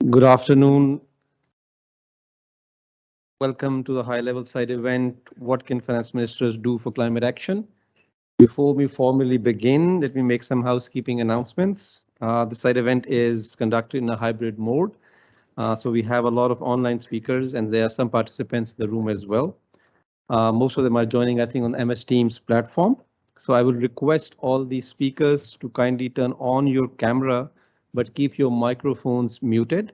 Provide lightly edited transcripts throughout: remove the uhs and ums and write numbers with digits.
Good afternoon. Welcome to the high-level side event, What Can Finance Ministers Do for Climate Action? Before we formally begin, let me make some housekeeping announcements. The side event is conducted in a hybrid mode. So we have a lot of online speakers and there are some participants in the room as well. Most of them are joining, I think, on MS Teams platform. So I will request all the speakers to kindly turn on your camera, but keep your microphones muted.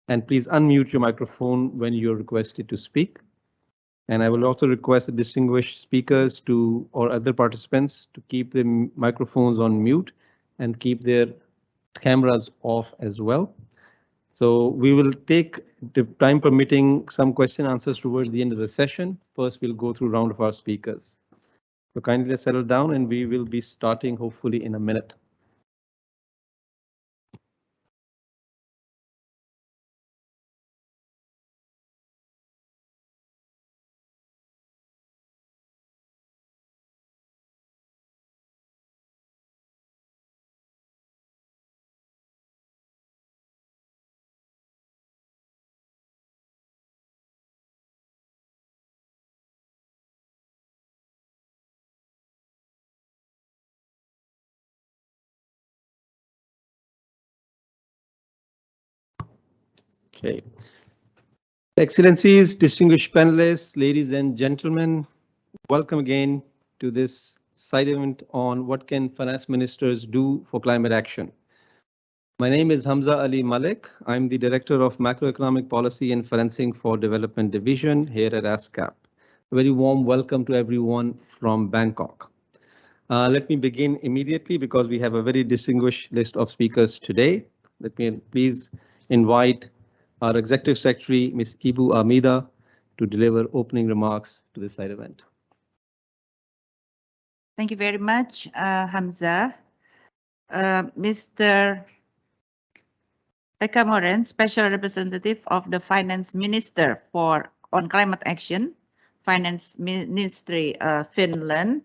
And please unmute your microphone when you're requested to speak. And I will also request the distinguished speakers or other participants to keep the microphones on mute and keep their cameras off as well. So we will take, the time permitting, some question answers towards the end of the session. First, we'll go through a round of our speakers. So kindly settle down and we will be starting hopefully in a minute. Okay. Excellencies, distinguished panelists, ladies and gentlemen, welcome again to this side event on what can finance ministers do for climate action. My name is Hamza Ali Malik. I'm the Director of Macroeconomic Policy and Financing for Development Division here at ESCAP. A very warm welcome to everyone from Bangkok. Let me begin immediately because we have a very distinguished list of speakers today. Let me please invite our Executive Secretary, Ms. Ibu Amida, to deliver opening remarks to this side event. Thank you very much, Hamza. Mr. Pekka Moren, Special Representative of the Finance Minister on Climate Action, Finance Ministry, Finland,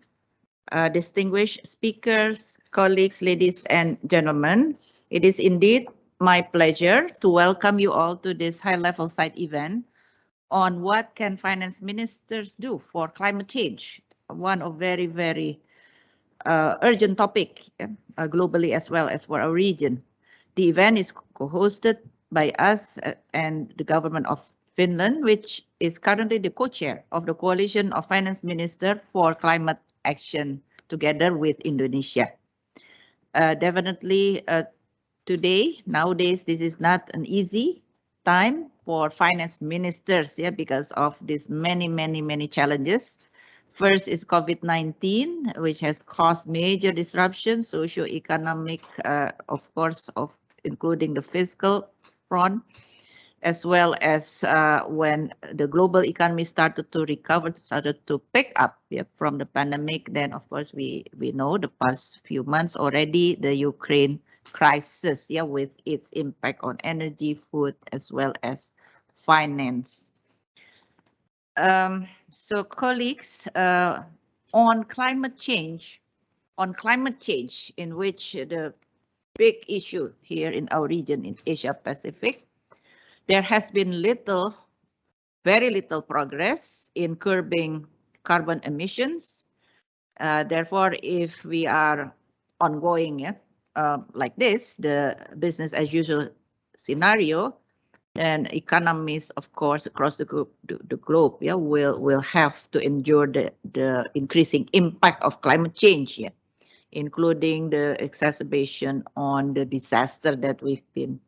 distinguished speakers, colleagues, ladies and gentlemen, it is indeed my pleasure to welcome you all to this high-level side event on what can finance ministers do for climate change, one of very, very urgent topic globally as well as for our region. The event is co-hosted by us and the government of Finland, which is currently the co-chair of the Coalition of Finance Ministers for Climate Action together with Indonesia. Definitely nowadays, this is not an easy time for finance ministers, because of these many challenges. First is COVID-19, which has caused major disruptions, socio-economic, of course, including the fiscal front, as well as when the global economy started to recover, started to pick up from the pandemic. Then, of course, we know the past few months already, the Ukraine crisis, with its impact on energy, food, as well as finance. So colleagues, on climate change, in which the big issue here in our region in Asia Pacific, there has been very little progress in curbing carbon emissions. Therefore, if we are ongoing like this, the business as usual scenario, then economies, of course, across the globe, will have to endure the increasing impact of climate change, including the exacerbation on the disaster that we've been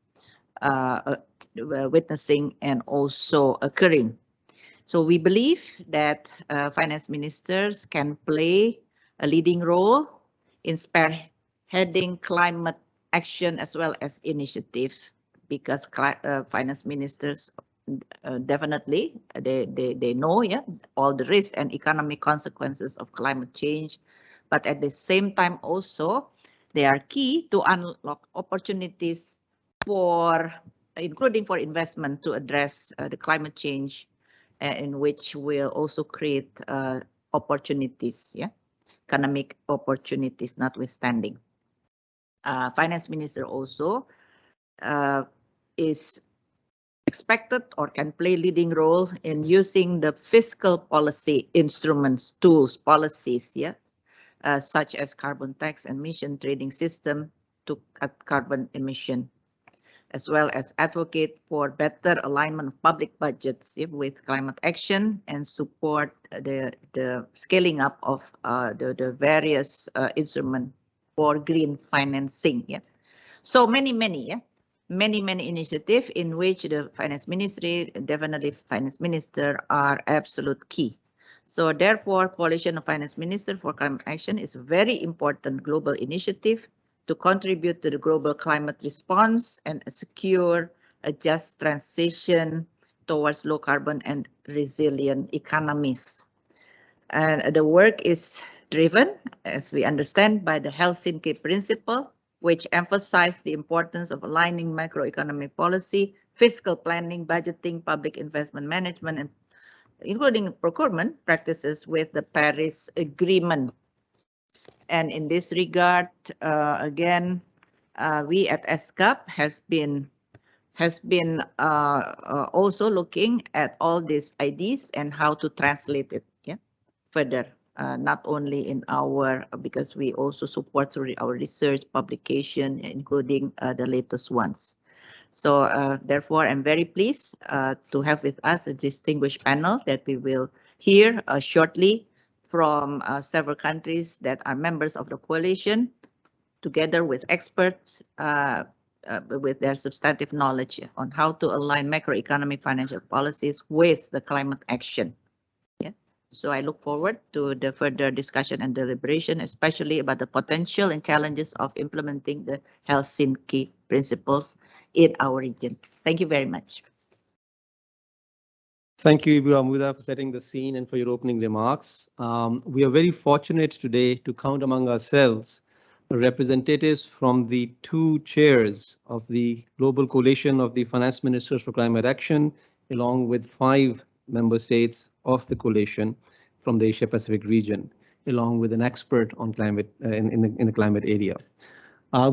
witnessing and also occurring. So we believe that finance ministers can play a leading role in spearheading climate action as well as initiative, because finance ministers definitely they know all the risks and economic consequences of climate change, but at the same time also they are key to unlock opportunities including for investment to address the climate change, in which will also create opportunities, economic opportunities notwithstanding. Finance minister also is expected or can play leading role in using the fiscal policy instruments, tools, policies, such as carbon tax and emission trading system to cut carbon emission, as well as advocate for better alignment of public budgets with climate action and support the scaling up of the various instruments for green financing. So many initiatives in which the finance ministry, definitely finance minister, are absolute key. So therefore, Coalition of Finance Ministers for Climate Action is a very important global initiative to contribute to the global climate response and secure a just transition towards low carbon and resilient economies. And the work is driven, as we understand, by the Helsinki Principles, which emphasize the importance of aligning macroeconomic policy, fiscal planning, budgeting, public investment management, and including procurement practices with the Paris Agreement. And in this regard, again, we at ESCAP has been also looking at all these ideas and how to translate it further, not only in our, because we also support our research publication, including the latest ones. So therefore, I'm very pleased to have with us a distinguished panel that we will hear shortly from several countries that are members of the coalition, together with experts with their substantive knowledge on how to align macroeconomic financial policies with the climate action. So I look forward to the further discussion and deliberation, especially about the potential and challenges of implementing the Helsinki Principles in our region. Thank you very much. Thank you, Ibrahim, for setting the scene and for your opening remarks. We are very fortunate today to count among ourselves representatives from the two chairs of the Global Coalition of the Finance Ministers for Climate Action, along with 5 member states of the coalition from the Asia Pacific region, along with an expert on climate in the climate area.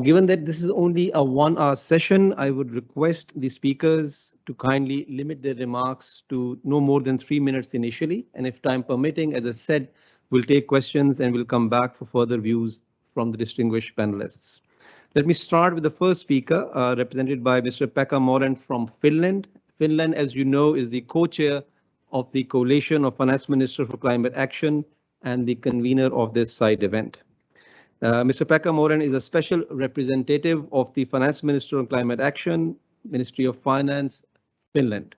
Given that this is only a 1-hour session, I would request the speakers to kindly limit their remarks to no more than 3 minutes initially. And if time permitting, as I said, we'll take questions and we'll come back for further views from the distinguished panelists. Let me start with the first speaker, represented by Mr. Pekka Moren from Finland. Finland, as you know, is the co-chair of the Coalition of Finance Ministers for Climate Action and the convener of this side event. Mr. Pekka Moren is a special representative of the Finance Minister on Climate Action, Ministry of Finance, Finland.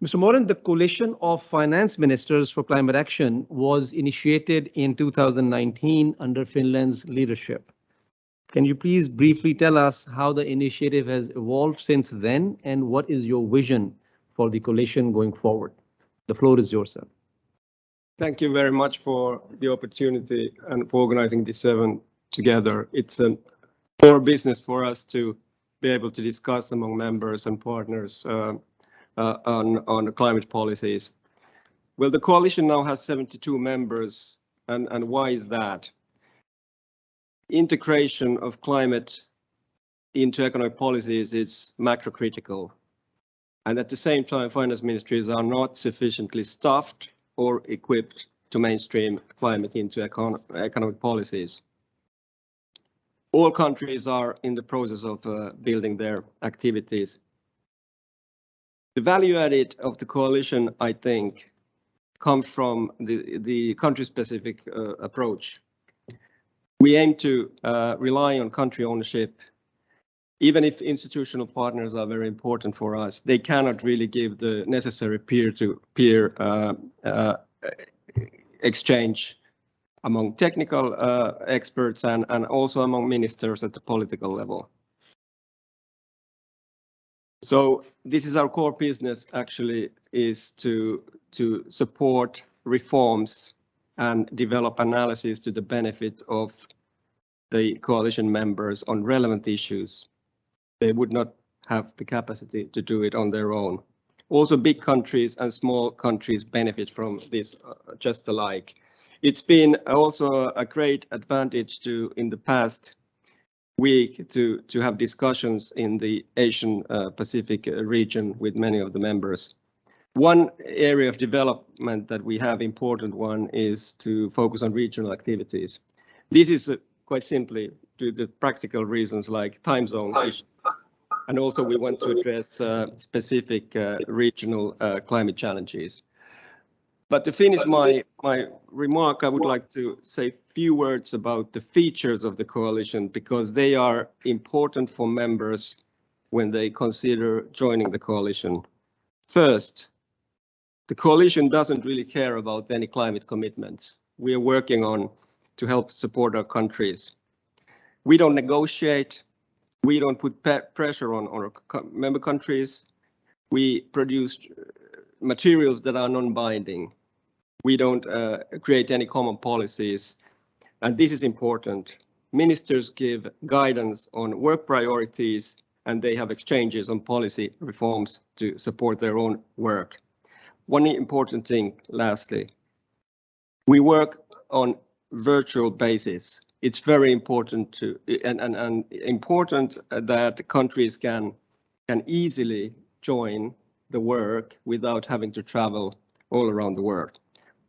Mr. Moren, the Coalition of Finance Ministers for Climate Action was initiated in 2019 under Finland's leadership. Can you please briefly tell us how the initiative has evolved since then and what is your vision for the coalition going forward? The floor is yours, sir. Thank you very much for the opportunity and for organizing this event together. It's a core business for us to be able to discuss among members and partners on climate policies. Well, the coalition now has 72 members, and why is that? Integration of climate into economic policies is macro critical. And at the same time, finance ministries are not sufficiently staffed or equipped to mainstream climate into economic policies. All countries are in the process of building their activities. The value added of the coalition, I think, comes from the country-specific approach. We aim to rely on country ownership. Even if institutional partners are very important for us, they cannot really give the necessary peer-to-peer exchange among technical experts and also among ministers at the political level. So this is our core business, actually, is to support reforms and develop analysis to the benefit of the coalition members on relevant issues. They would not have the capacity to do it on their own. Also, big countries and small countries benefit from this just alike. It's been also a great advantage to, in the past, week to have discussions in the Asian Pacific region with many of the members. One area of development that we have important one is to focus on regional activities. This is quite simply due to practical reasons like time zone issues. And also we want to address specific regional climate challenges. But to finish my remark, I would like to say a few words about the features of the coalition, because they are important for members when they consider joining the coalition. First, the coalition doesn't really care about any climate commitments. We are working on to help support our countries. We don't negotiate. We don't put pressure on our member countries. We produce materials that are non-binding. We don't create any common policies. And this is important. Ministers give guidance on work priorities, and they have exchanges on policy reforms to support their own work. One important thing, lastly, we work on virtual basis. It's very important to and important that countries can easily join the work without having to travel all around the world.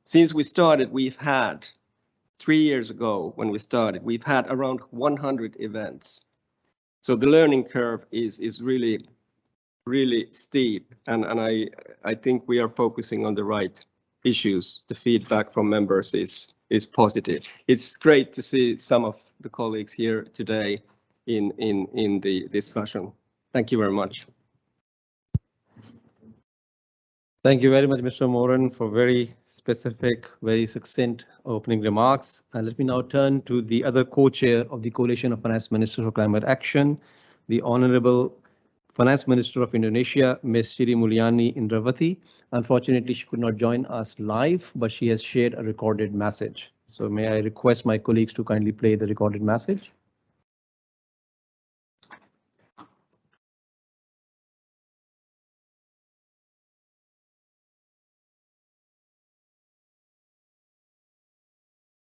Since we started, we've had 3 years ago when we started, we've had around 100 events. So the learning curve is really steep, and I think we are focusing on the right issues. The feedback from members is positive. It's great to see some of the colleagues here today in the discussion. Thank you very much. Thank you very much, Mr. Moran, for very specific, very succinct opening remarks. And let me now turn to the other co-chair of the Coalition of Finance Ministers for Climate Action, the Honorable Finance Minister of Indonesia, Ms. Sri Mulyani Indrawati. Unfortunately, she could not join us live, but she has shared a recorded message. So may I request my colleagues to kindly play the recorded message?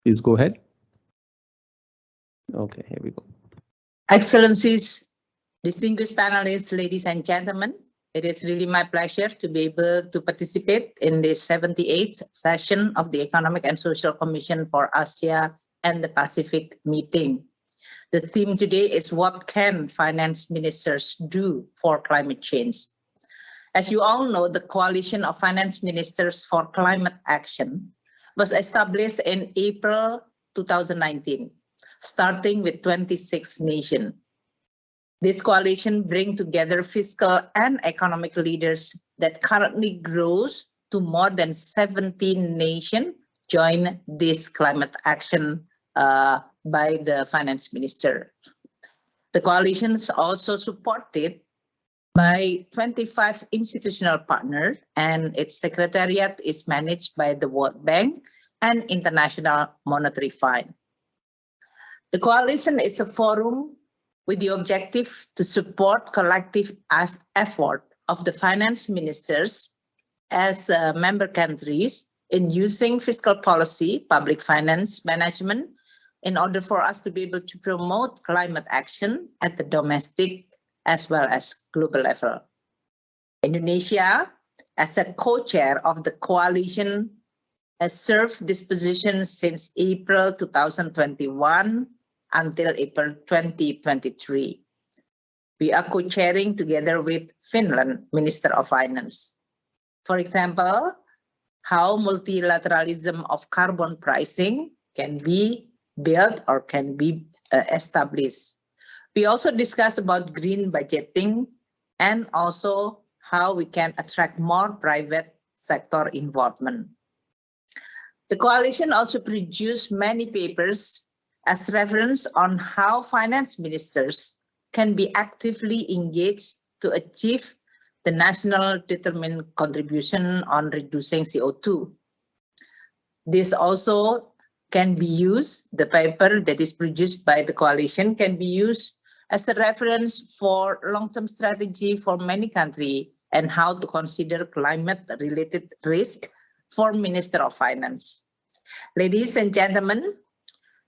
Please go ahead. Okay, here we go. Excellencies, distinguished panelists, ladies and gentlemen, it is really my pleasure to be able to participate in the 78th session of the Economic and Social Commission for Asia and the Pacific meeting. The theme today is what can finance ministers do for climate change? As you all know, the Coalition of Finance Ministers for Climate Action was established in April 2019, starting with 26 nations. This coalition brings together fiscal and economic leaders that currently grows to more than 17 nations join this climate action by the finance minister. The coalition is also supported by 25 institutional partners, and its secretariat is managed by the World Bank and International Monetary Fund. The coalition is a forum with the objective to support collective effort of the finance ministers as member countries in using fiscal policy, public finance management, in order for us to be able to promote climate action at the domestic as well as global level. Indonesia, as a co-chair of the coalition, has served this position since April 2021 until April 2023. We are co-chairing together with Finland, Minister of Finance. For example, how multilateralism of carbon pricing can be built or can be established. We also discuss about green budgeting and also how we can attract more private sector involvement. The coalition also produced many papers as reference on how finance ministers can be actively engaged to achieve the national determined contribution on reducing CO2. This also can be used, the paper that is produced by the coalition can be used as a reference for long-term strategy for many countries and how to consider climate-related risk for Minister of Finance. Ladies and gentlemen,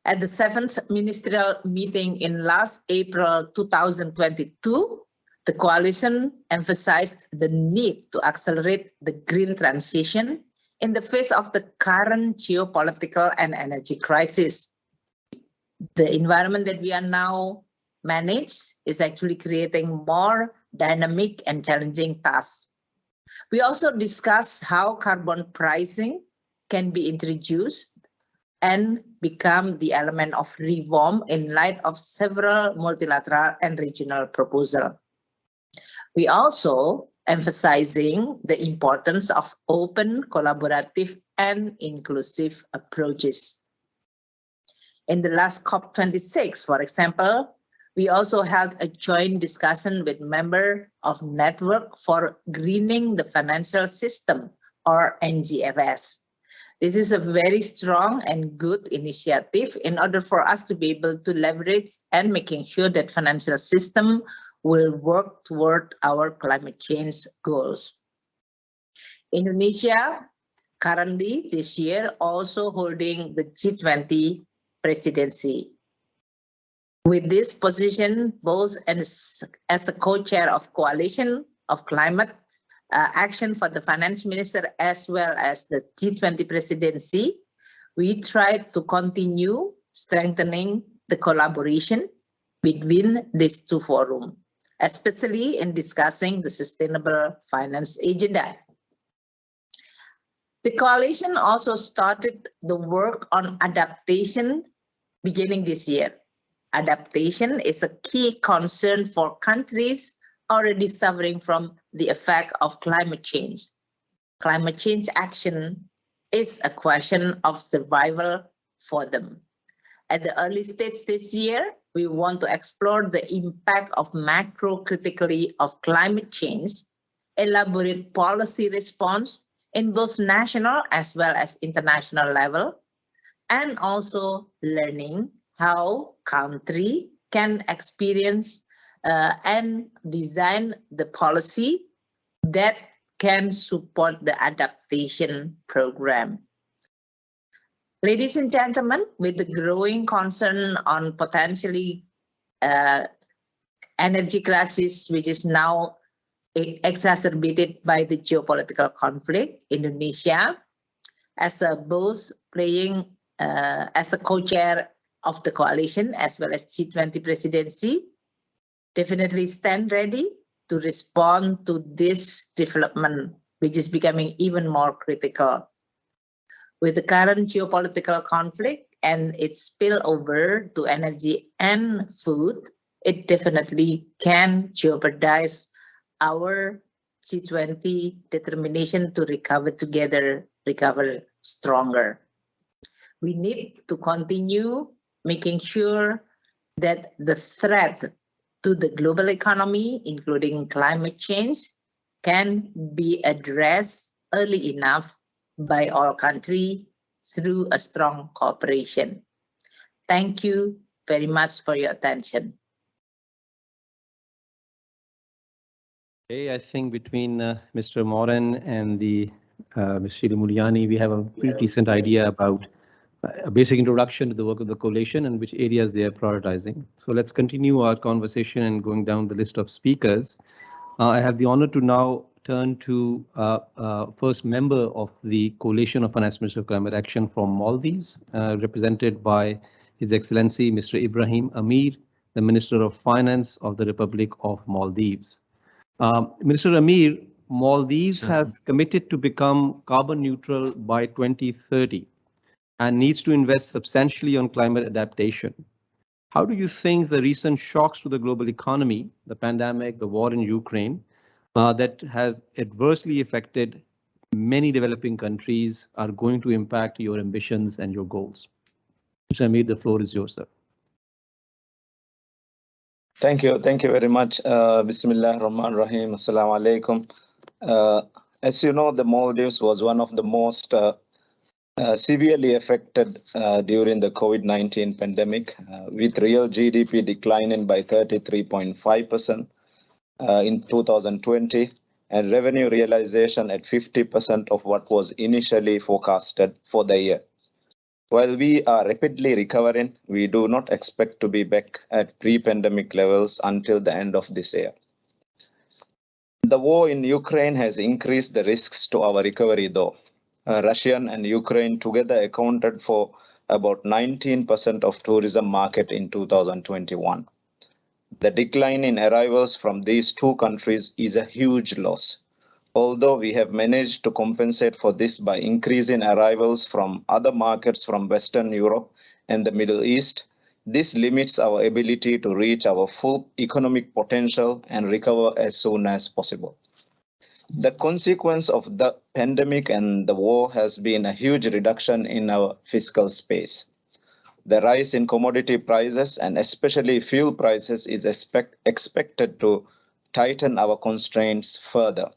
At the 7th ministerial meeting in last April 2022, the coalition emphasized the need to accelerate the green transition in the face of the current geopolitical and energy crisis. The environment that we are now managed is actually creating more dynamic and challenging tasks. We also discussed how carbon pricing can be introduced and become the element of reform in light of several multilateral and regional proposals. We also emphasizing the importance of open, collaborative, and inclusive approaches. In the last COP26, for example, we also held a joint discussion with members of Network for Greening the Financial System, or NGFS. This is a very strong and good initiative in order for us to be able to leverage and making sure that financial system will work toward our climate change goals. Indonesia currently this year also holding the G20 presidency. With this position, both as a co-chair of Coalition of Climate Action for the Finance Minister as well as the G20 presidency, we try to continue strengthening the collaboration between these two forums, especially in discussing the sustainable finance agenda. The coalition also started the work on adaptation beginning this year. Adaptation is a key concern for countries already suffering from the effect of climate change. Climate change action is a question of survival for them. At the early stage this year, we want to explore the impact of macro critically of climate change, elaborate policy response in both national as well as international level, and also learning how country can experience and design the policy that can support the adaptation program. Ladies and gentlemen, with the growing concern on potentially energy crisis, which is now exacerbated by the geopolitical conflict, Indonesia, as a both playing as a co-chair of the coalition as well as G20 presidency, definitely stand ready to respond to this development, which is becoming even more critical. With the current geopolitical conflict and its spillover to energy and food, it definitely can jeopardize our G20 determination to recover together, recover stronger. We need to continue making sure that the threat to the global economy, including climate change, can be addressed early enough by all countries through a strong cooperation. Thank you very much for your attention. Okay, I think between Mr. Moran and the Ms. Sheila Muliani, we have a pretty decent idea about a basic introduction to the work of the coalition and which areas they are prioritizing. So let's continue our conversation and going down the list of speakers. I have the honor to now turn to first member of the Coalition of Finance Minister of Climate Action from Maldives, represented by His Excellency Mr. Ibrahim Amir, the Minister of Finance of the Republic of Maldives. Minister Amir, Maldives has committed to become carbon neutral by 2030 and needs to invest substantially on climate adaptation. How do you think the recent shocks to the global economy, the pandemic, the war in Ukraine, that have adversely affected many developing countries are going to impact your ambitions and your goals? Mr. Amir, the floor is yours, sir. Thank you very much. Bismillah ar-Rahman ar-Rahim. Assalamu alaikum. As you know, the Maldives was one of the most severely affected during the COVID-19 pandemic, with real GDP declining by 33.5% in 2020 and revenue realization at 50% of what was initially forecasted for the year. While we are rapidly recovering, we do not expect to be back at pre-pandemic levels until the end of this year. The war in Ukraine has increased the risks to our recovery, though. Russia and Ukraine together accounted for about 19% of tourism market in 2021. The decline in arrivals from these two countries is a huge loss. Although we have managed to compensate for this by increasing arrivals from other markets from Western Europe and the Middle East, this limits our ability to reach our full economic potential and recover as soon as possible. The consequence of the pandemic and the war has been a huge reduction in our fiscal space. The rise in commodity prices and especially fuel prices is expected to tighten our constraints further.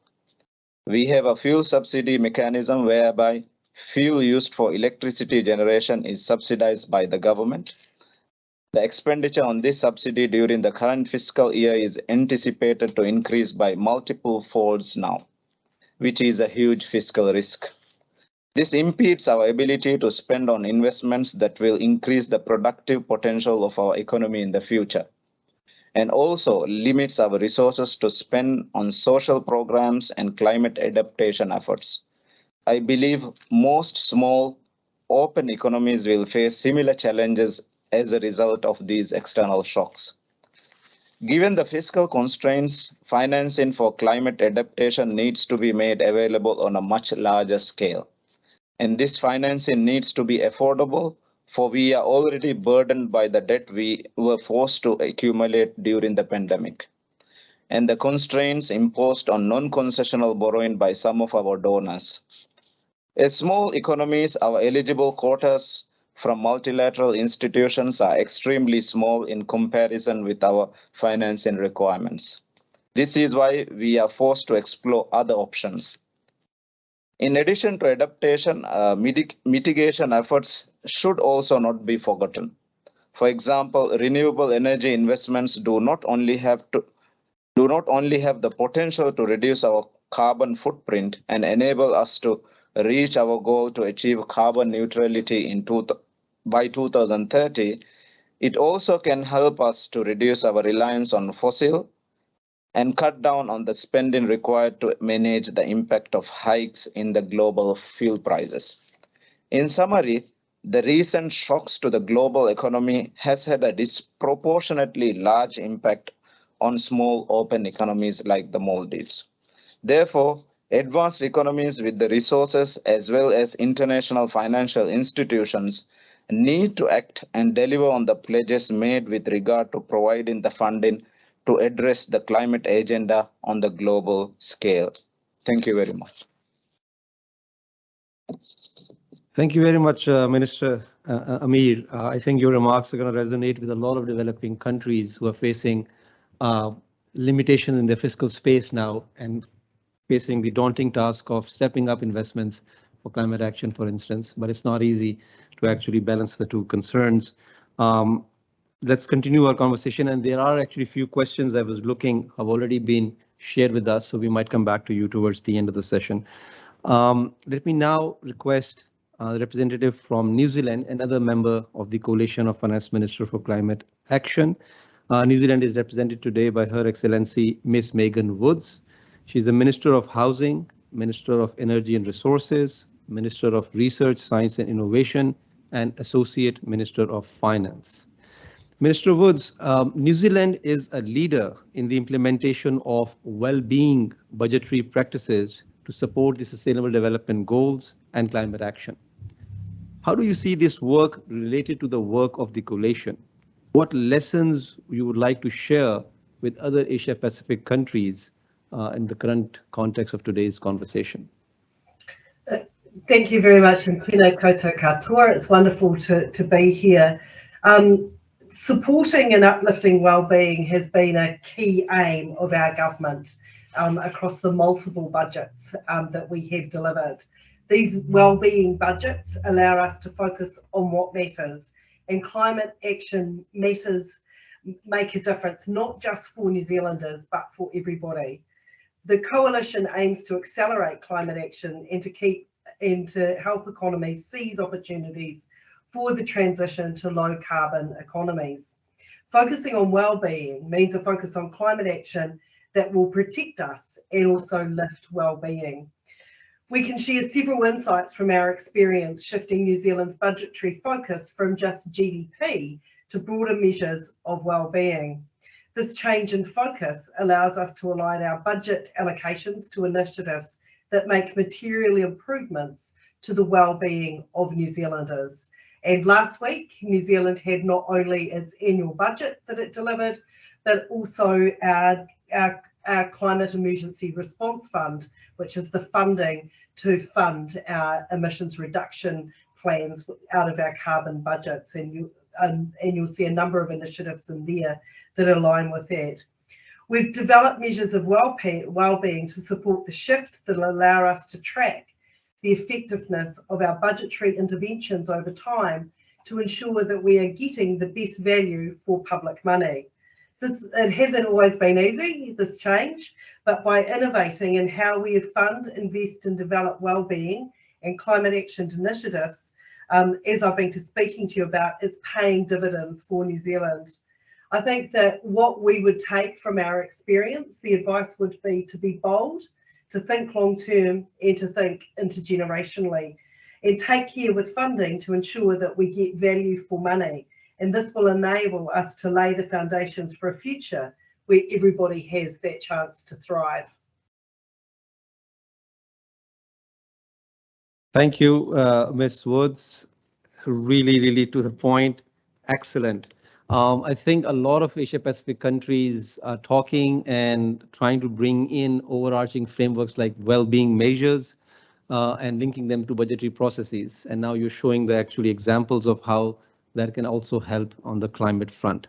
We have a fuel subsidy mechanism whereby fuel used for electricity generation is subsidized by the government. The expenditure on this subsidy during the current fiscal year is anticipated to increase by multiple folds now, which is a huge fiscal risk. This impedes our ability to spend on investments that will increase the productive potential of our economy in the future, and also limits our resources to spend on social programs and climate adaptation efforts. I believe most small, open economies will face similar challenges as a result of these external shocks. Given the fiscal constraints, financing for climate adaptation needs to be made available on a much larger scale. And this financing needs to be affordable, for we are already burdened by the debt we were forced to accumulate during the pandemic, and the constraints imposed on non-concessional borrowing by some of our donors. As small economies, our eligible quotas from multilateral institutions are extremely small in comparison with our financing requirements. This is why we are forced to explore other options. In addition to adaptation, mitigation efforts should also not be forgotten. For example, renewable energy investments do not only have the potential to reduce our carbon footprint and enable us to reach our goal to achieve carbon neutrality by 2030, it also can help us to reduce our reliance on fossil and cut down on the spending required to manage the impact of hikes in the global fuel prices. In summary, the recent shocks to the global economy has had a disproportionately large impact on small open economies like the Maldives. Therefore, advanced economies with the resources as well as international financial institutions need to act and deliver on the pledges made with regard to providing the funding to address the climate agenda on the global scale. Thank you very much. Thank you very much, Minister Amir. I think your remarks are going to resonate with a lot of developing countries who are facing limitations in their fiscal space now and facing the daunting task of stepping up investments for climate action, for instance, but it's not easy to actually balance the two concerns. Let's continue our conversation, and there are actually a few questions I was looking have already been shared with us, so we might come back to you towards the end of the session. Let me now request the representative from New Zealand, another member of the Coalition of Finance Ministers for Climate Action. New Zealand is represented today by Her Excellency Miss Megan Woods. She's the Minister of Housing, Minister of Energy and Resources, Minister of Research, Science and Innovation, and Associate Minister of Finance. Minister Woods, New Zealand is a leader in the implementation of well-being budgetary practices to support the Sustainable Development Goals and climate action. How do you see this work related to the work of the coalition? What lessons you would like to share with other Asia-Pacific countries in the current context of today's conversation? Thank you very much, and pēnā koutou katoa. It's wonderful to be here. Supporting and uplifting wellbeing has been a key aim of our government across the multiple budgets that we have delivered. These wellbeing budgets allow us to focus on what matters, and climate action matters make a difference, not just for New Zealanders, but for everybody. The coalition aims to accelerate climate action and to help economies seize opportunities for the transition to low carbon economies. Focusing on well-being means a focus on climate action that will protect us and also lift well-being. We can share several insights from our experience shifting New Zealand's budgetary focus from just GDP to broader measures of well-being. This change in focus allows us to align our budget allocations to initiatives that make material improvements to the well-being of New Zealanders. And last week, New Zealand had not only its annual budget that it delivered, but also our Climate Emergency Response Fund, which is the funding to fund our emissions reduction plans out of our carbon budgets. And you'll see a number of initiatives in there that align with that. We've developed measures of well-being to support the shift that will allow us to track the effectiveness of our budgetary interventions over time to ensure that we are getting the best value for public money. It hasn't always been easy, this change, but by innovating in how we fund, invest and develop well-being and climate action initiatives, as I've been speaking to you about, it's paying dividends for New Zealand. I think that what we would take from our experience, the advice would be to be bold, to think long-term and to think intergenerationally, and take care with funding to ensure that we get value for money. And this will enable us to lay the foundations for a future where everybody has that chance to thrive. Thank you, Ms. Woods. Really to the point. Excellent. I think a lot of Asia Pacific countries are talking and trying to bring in overarching frameworks like well-being measures and linking them to budgetary processes. And now you're showing the actually examples of how that can also help on the climate front.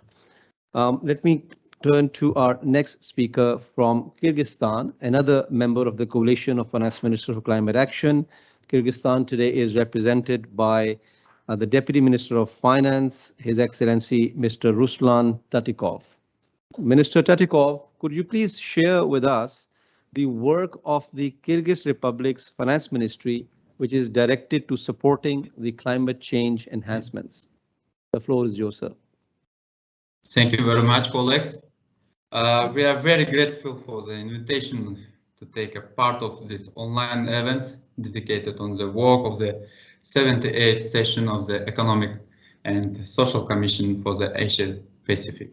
Let me turn to our next speaker from Kyrgyzstan, another member of the Coalition of Finance Ministers for Climate Action. Kyrgyzstan today is represented by the Deputy Minister of Finance, His Excellency Mr. Ruslan Tatikov. Minister Tatikov, could you please share with us the work of the Kyrgyz Republic's Finance Ministry, which is directed to supporting the climate change enhancements? The floor is yours, sir. Thank you very much, colleagues. We are very grateful for the invitation to take a part of this online event dedicated on the work of the 78th session of the Economic and Social Commission for the Asia Pacific.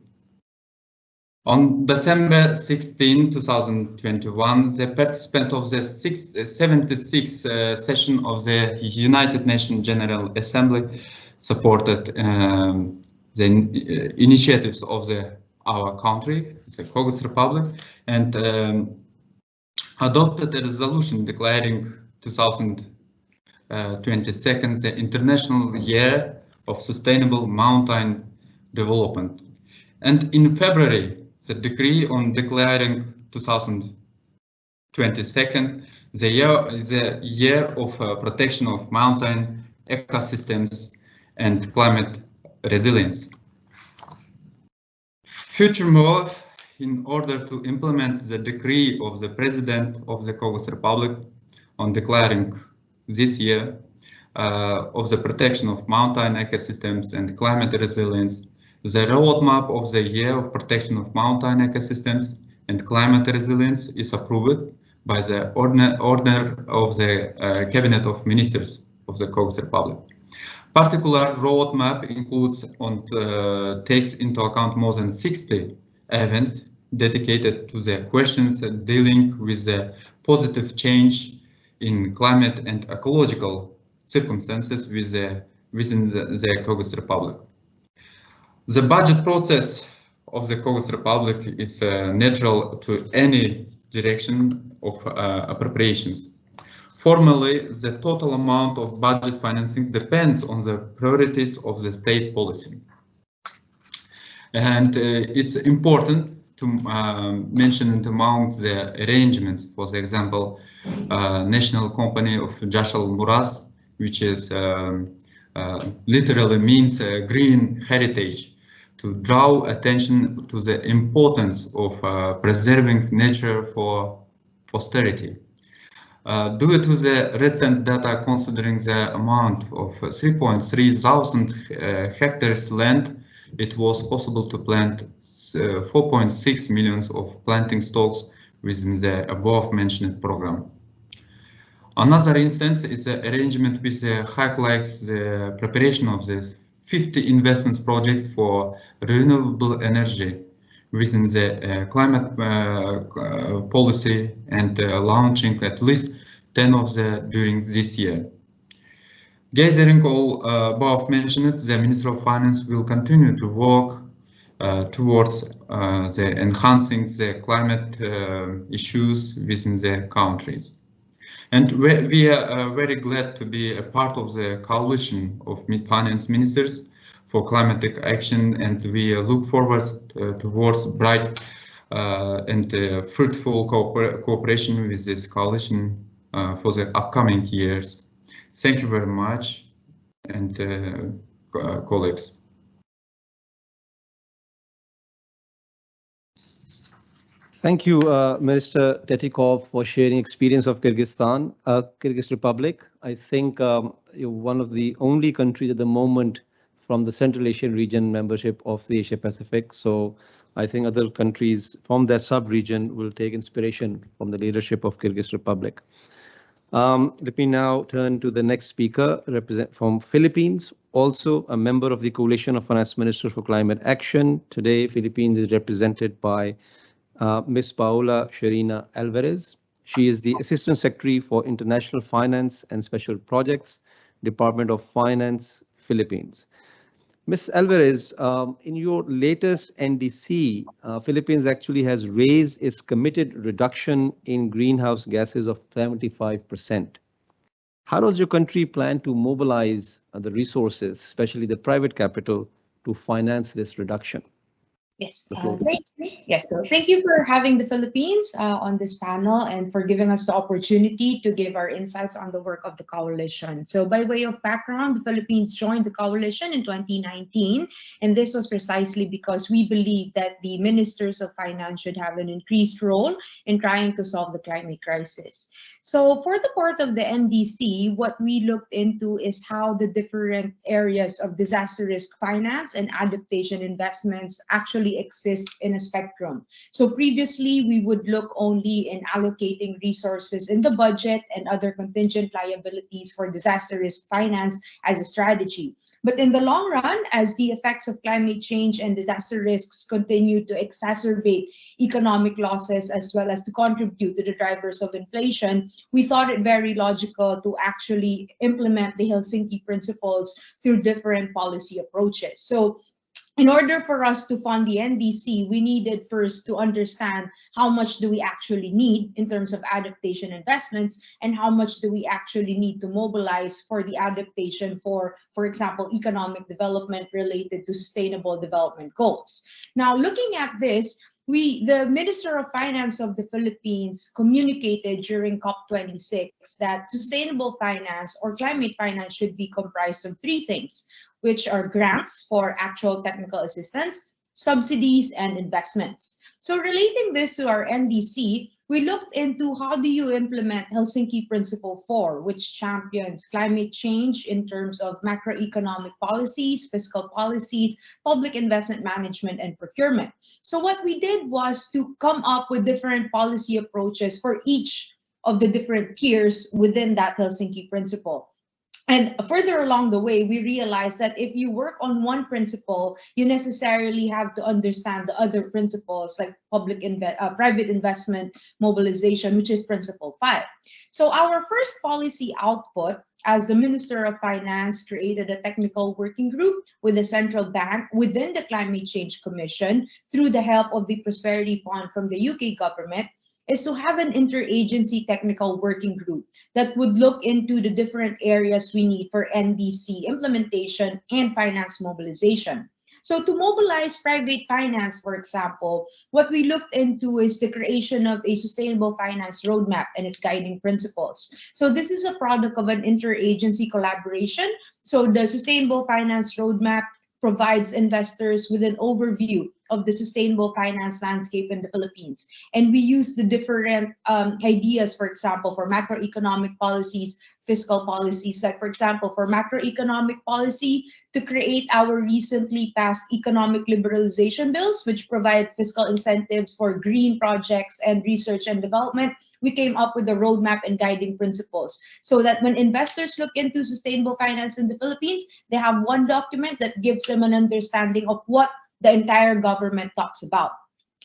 On December 16, 2021, the participant of the 76th session of the United Nations General Assembly supported the initiatives of our country, the Kyrgyz Republic, and adopted a resolution declaring 2022 the International Year of Sustainable Mountain Development. And in February, the decree on declaring 2022 the year of protection of mountain ecosystems and climate resilience. Furthermore, in order to implement the decree of the President of the Kyrgyz Republic on declaring this year of the protection of mountain ecosystems and climate resilience, the roadmap of the year of protection of mountain ecosystems and climate resilience is approved by the order of the Cabinet of Ministers of the Kyrgyz Republic. Particular roadmap includes and takes into account more than 60 events dedicated to the questions dealing with the positive change in climate and ecological circumstances within the Kyrgyz Republic. The budget process of the Kyrgyz Republic is natural to any direction of appropriations. Formally, the total amount of budget financing depends on the priorities of the state policy. And it's important to mention among the arrangements, for example, national company of Jashal Muras, which is literally means green heritage, to draw attention to the importance of preserving nature for posterity. Due to the recent data considering the amount of 3.3 thousand hectares land, it was possible to plant 4.6 million of planting stocks within the above mentioned program. Another instance is the arrangement with the highlights the preparation of the 50 investments projects for renewable energy within the climate policy and launching at least 10 of the during this year. Gathering all above mentioned, the Minister of Finance will continue to work towards the enhancing the climate issues within the countries. And we are very glad to be a part of the coalition of finance ministers for climatic action, and we look forward towards bright and fruitful cooperation with this coalition for the upcoming years. Thank you very much, and colleagues. Thank you, Minister Tetikov, for sharing experience of Kyrgyzstan, Kyrgyz Republic. I think you're one of the only countries at the moment from the Central Asian region membership of the Asia Pacific. So I think other countries from that sub-region will take inspiration from the leadership of Kyrgyz Republic. Let me now turn to the next speaker, from Philippines, also a member of the Coalition of Finance Ministers for Climate Action. Today, Philippines is represented by Ms. Paola Sherina Alvarez. She is the Assistant Secretary for International Finance and Special Projects, Department of Finance, Philippines. Ms. Alvarez, in your latest NDC, Philippines actually has raised its committed reduction in greenhouse gases of 75%. How does your country plan to mobilize the resources, especially the private capital, to finance this reduction? Yes, so thank you for having the Philippines on this panel and for giving us the opportunity to give our insights on the work of the coalition. So by way of background, the Philippines joined the coalition in 2019, and this was precisely because we believe that the ministers of finance should have an increased role in trying to solve the climate crisis. So for the part of the NDC, what we looked into is how the different areas of disaster risk finance and adaptation investments actually exist in a spectrum. So previously, we would look only in allocating resources in the budget and other contingent liabilities for disaster risk finance as a strategy. But in the long run, as the effects of climate change and disaster risks continue to exacerbate economic losses as well as to contribute to the drivers of inflation, we thought it very logical to actually implement the Helsinki Principles through different policy approaches. So in order for us to fund the NDC, we needed first to understand how much do we actually need in terms of adaptation investments and how much do we actually need to mobilize for the adaptation for example, economic development related to sustainable development goals. Now, looking at this, the Minister of Finance of the Philippines communicated during COP26 that sustainable finance or climate finance should be comprised of three things, which are grants for actual technical assistance, subsidies, and investments. So relating this to our NDC, we looked into how do you implement Helsinki Principle 4, which champions climate change in terms of macroeconomic policies, fiscal policies, public investment management, and procurement. So what we did was to come up with different policy approaches for each of the different tiers within that Helsinki Principle. And further along the way, we realized that if you work on one principle, you necessarily have to understand the other principles like private investment mobilization, which is Principle 5. So our first policy output, as the Minister of Finance created a technical working group with the central bank within the Climate Change Commission through the help of the Prosperity Fund from the UK government, is to have an interagency technical working group that would look into the different areas we need for NDC implementation and finance mobilization. So to mobilize private finance, for example, what we looked into is the creation of a sustainable finance roadmap and its guiding principles. So this is a product of an interagency collaboration. So the sustainable finance roadmap provides investors with an overview of the sustainable finance landscape in the Philippines. And we use the different ideas, for example, for macroeconomic policies, fiscal policies, like for example, for macroeconomic policy, to create our recently passed economic liberalization bills, which provide fiscal incentives for green projects and research and development. We came up with a roadmap and guiding principles so that when investors look into sustainable finance in the Philippines, they have one document that gives them an understanding of what the entire government talks about.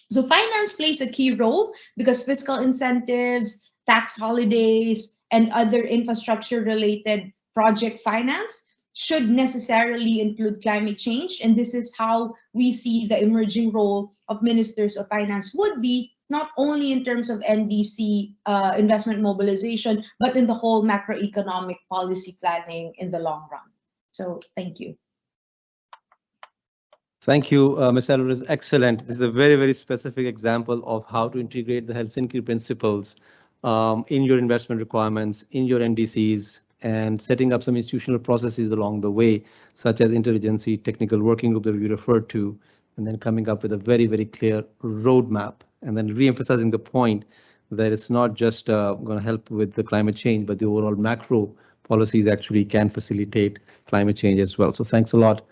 So finance plays a key role because fiscal incentives, tax holidays, and other infrastructure-related project finance should necessarily include climate change. And this is how we see the emerging role of ministers of finance would be, not only in terms of NDC investment mobilization, but in the whole macroeconomic policy planning in the long run. So thank you. Thank you, Ms. Alvarez. Excellent. This is a very, very specific example of how to integrate the Helsinki Principles in your investment requirements, in your NDCs, and setting up some institutional processes along the way, such as interagency technical working group that we referred to, and then coming up with a very, very clear roadmap, and then re-emphasizing the point that it's not just going to help with the climate change, but the overall macro policies actually can facilitate climate change as well. So thanks a lot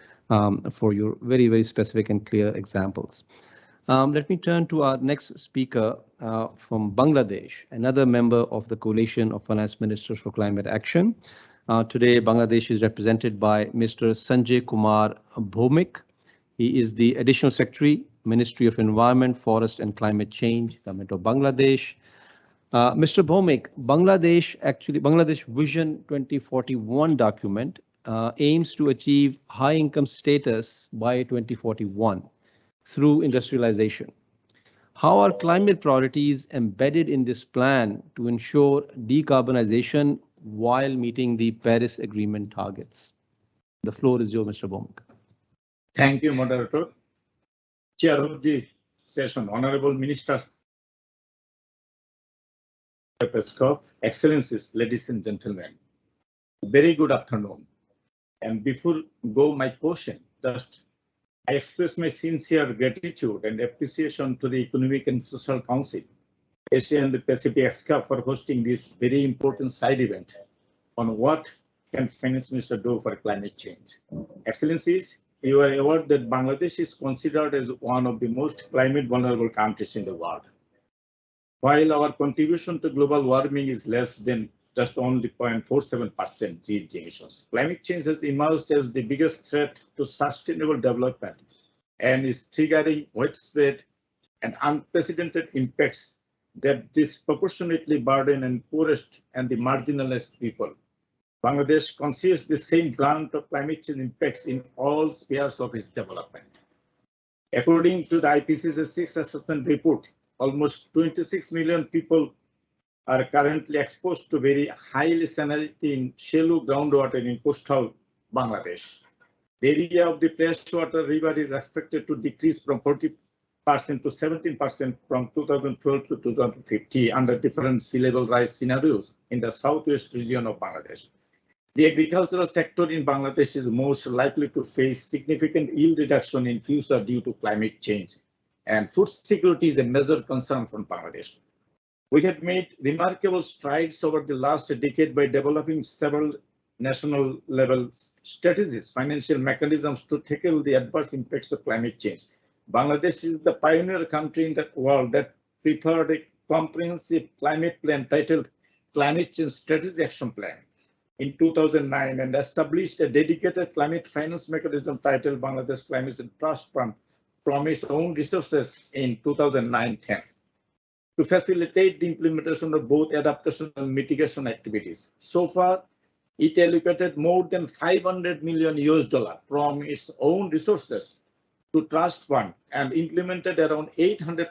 for your very, very specific and clear examples. Let me turn to our next speaker from Bangladesh, another member of the Coalition of Finance Ministers for Climate Action. Today, Bangladesh is represented by Mr. Sanjay Kumar Bhomik. He is the Additional Secretary, Ministry of Environment, Forest and Climate Change, Government of Bangladesh. Mr. Bhomik, Bangladesh Vision 2041 document aims to achieve high income status by 2041 through industrialization. How are climate priorities embedded in this plan to ensure decarbonization while meeting the Paris Agreement targets? The floor is yours, Mr. Bhomik. Thank you, Moderator. Chair of the session, Honorable Ministers, ESCAP, Excellencies, ladies and gentlemen, very good afternoon. And before go my question, just I express my sincere gratitude and appreciation to the Economic and Social Council, Asia and the Pacific ESCAP, for hosting this very important side event on what can Finance Minister do for climate change. Excellencies, you are aware that Bangladesh is considered as one of the most climate vulnerable countries in the world. While our contribution to global warming is less than just only 0.47% GHG emissions, climate change has emerged as the biggest threat to sustainable development and is triggering widespread and unprecedented impacts that disproportionately burden the poorest and the marginalized people. Bangladesh conceals the same brunt of climate change impacts in all spheres of its development. According to the IPCC's sixth assessment report, almost 26 million people are currently exposed to very highly salinity in shallow groundwater in coastal Bangladesh. The area of the freshwater river is expected to decrease from 40% to 17% from 2012 to 2050 under different sea level rise scenarios in the southwest region of Bangladesh. The agricultural sector in Bangladesh is most likely to face significant yield reduction in future due to climate change, and food security is a major concern from Bangladesh. We have made remarkable strides over the last decade by developing several national level strategies, financial mechanisms to tackle the adverse impacts of climate change. Bangladesh is the pioneer country in the world that prepared a comprehensive climate plan titled Climate Change Strategy Action Plan in 2009 and established a dedicated climate finance mechanism titled Bangladesh Climate Trust Fund from its own resources in 2009-10 to facilitate the implementation of both adaptation and mitigation activities. So far, it allocated more than $500 million from its own resources to trust fund and implemented around 800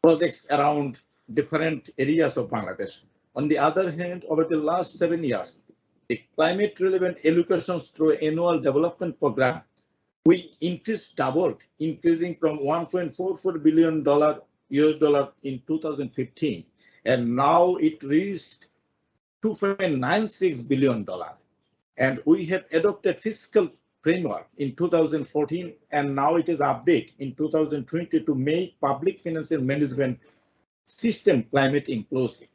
projects around different areas of Bangladesh. On the other hand, over the last 7 years, the climate relevant allocations through annual development program, we doubled, increasing from $1.44 billion in 2015, and now it reached $2.96 billion. And we have adopted fiscal framework in 2014, and now it is updated in 2020 to make public financial management system climate inclusive.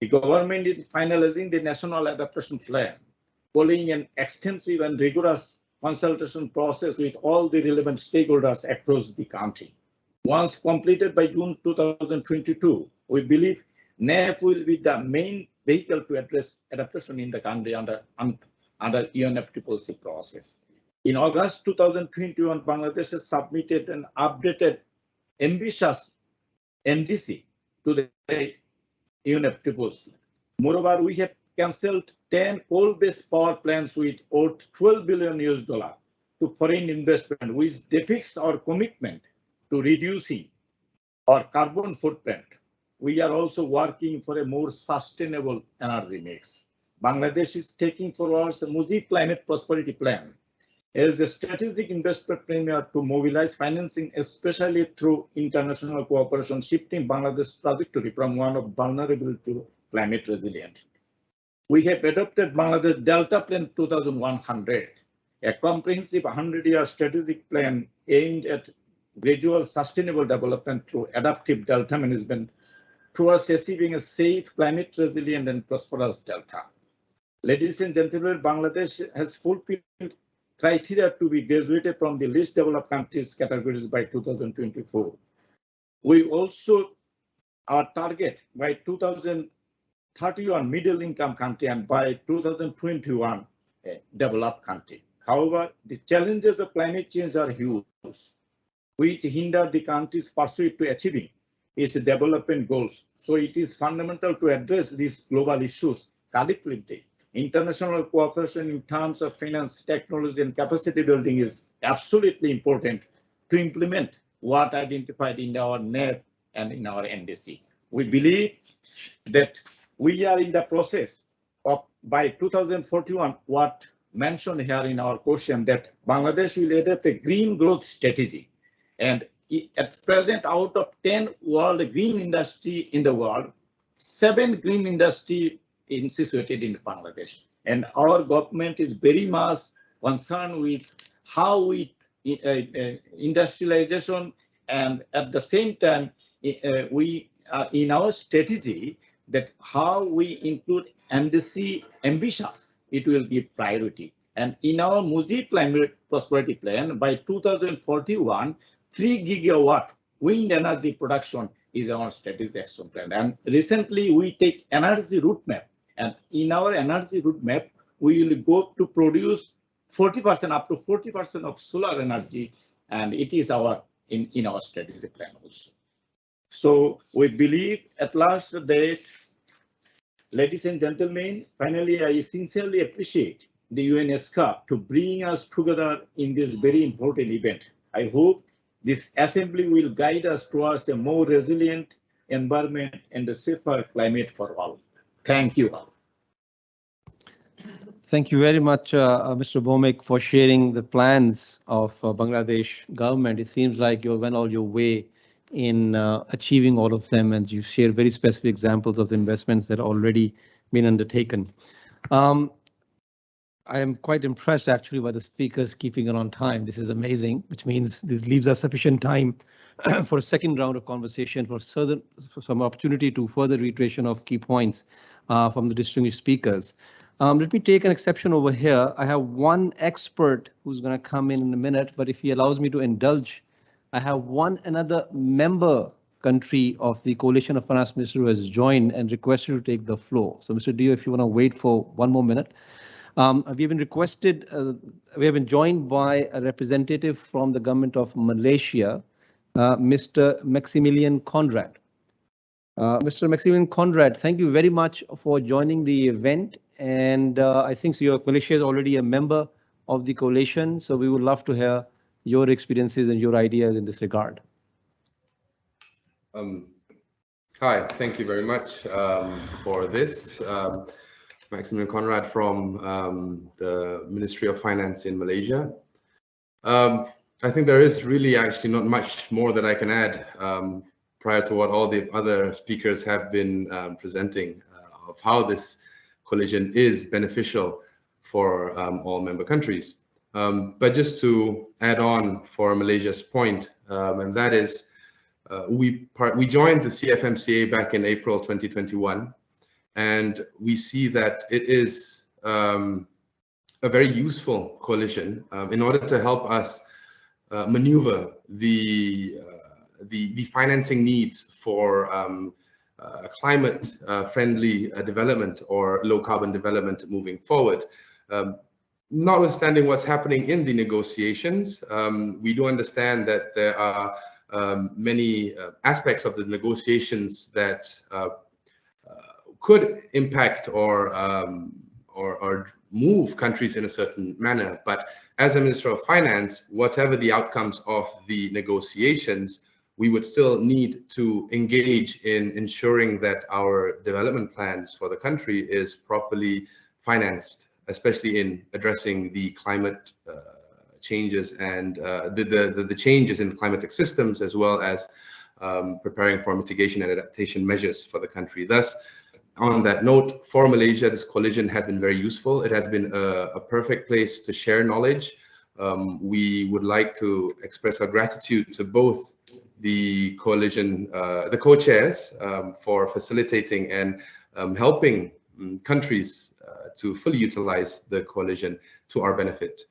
The government is finalizing the National Adaptation Plan, following an extensive and rigorous consultation process with all the relevant stakeholders across the country. Once completed by June 2022, we believe NAP will be the main vehicle to address adaptation in the country under UNFT policy process. In August 2021, Bangladesh has submitted an updated ambitious NDC to the UNFT policy. Moreover, we have cancelled 10 coal-based power plants with worth $12 billion to foreign investment, which depicts our commitment to reducing our carbon footprint. We are also working for a more sustainable energy mix. Bangladesh is taking forward the Mujib Climate Prosperity Plan as a strategic investment framework to mobilize financing, especially through international cooperation, shifting Bangladesh's trajectory from one of vulnerable to climate resilient. We have adopted Bangladesh Delta Plan 2100, a comprehensive 100-year strategic plan aimed at gradual sustainable development through adaptive delta management towards achieving a safe, climate resilient and prosperous delta. Ladies and gentlemen, Bangladesh has fulfilled criteria to be graduated from the least developed countries categories by 2024. We also our target by 2031 middle income country and by 2021 a developed country. However, the challenges of climate change are huge, which hinder the country's pursuit to achieving its development goals. So it is fundamental to address these global issues collectively. International cooperation in terms of finance, technology, and capacity building is absolutely important to implement what identified in our NEP and in our NDC. We believe that we are in the process of, by 2041, what mentioned here in our question, that Bangladesh will adopt a green growth strategy. And at present, out of 10 world green industry in the world, 7 green industry situated in Bangladesh. And our government is very much concerned with how we industrialization, and at the same time, we in our strategy that how we include NDC ambitions, it will be priority. And in our Mujib Climate Prosperity Plan, by 2041, 3 gigawatt wind energy production is our strategic action plan. And recently we take energy roadmap, and in our energy roadmap, we will go to produce 40%, up to 40% of solar energy, and it is our in our strategic plan also. So we believe at last that, ladies and gentlemen, finally, I sincerely appreciate the UNESCAP to bring us together in this very important event. I hope this assembly will guide us towards a more resilient environment and a safer climate for all. Thank you all. Thank you very much, Mr. Bhowmick, for sharing the plans of Bangladesh government. It seems like you went all your way in achieving all of them, and you share very specific examples of the investments that are already been undertaken. I am quite impressed actually by the speakers keeping it on time. This is amazing, which means this leaves us sufficient time for a second round of conversation, for some opportunity to further reiteration of key points from the distinguished speakers. Let me take an exception over here. I have one expert who's going to come in a minute, but if he allows me to indulge, I have another member country of the Coalition of Finance Ministers who has joined and requested to take the floor. So Mr. Dio, if you want to wait for one more minute. We have been joined by a representative from the government of Malaysia, Mr. Maximilian Conrad. Mr. Maximilian Conrad, thank you very much for joining the event. And I think Malaysia is already a member of the coalition, so we would love to hear your experiences and your ideas in this regard. Hi, thank you very much for this. Maximilian Conrad from the Ministry of Finance in Malaysia. I think there is really actually not much more that I can add prior to what all the other speakers have been presenting of how this coalition is beneficial for all member countries. But just to add on for Malaysia's point, and that is we joined the CFMCA back in April 2021, and we see that it is a very useful coalition in order to help us maneuver the financing needs for climate-friendly development or low-carbon development moving forward. Notwithstanding what's happening in the negotiations, we do understand that there are many aspects of the negotiations that could impact or move countries in a certain manner. But as a Minister of Finance, whatever the outcomes of the negotiations, we would still need to engage in ensuring that our development plans for the country is properly financed, especially in addressing the climate changes and the changes in climatic systems, as well as preparing for mitigation and adaptation measures for the country. Thus, on that note, for Malaysia, this coalition has been very useful. It has been a perfect place to share knowledge. We would like to express our gratitude to both the coalition, the co-chairs, for facilitating and helping countries to fully utilize the coalition to our benefit.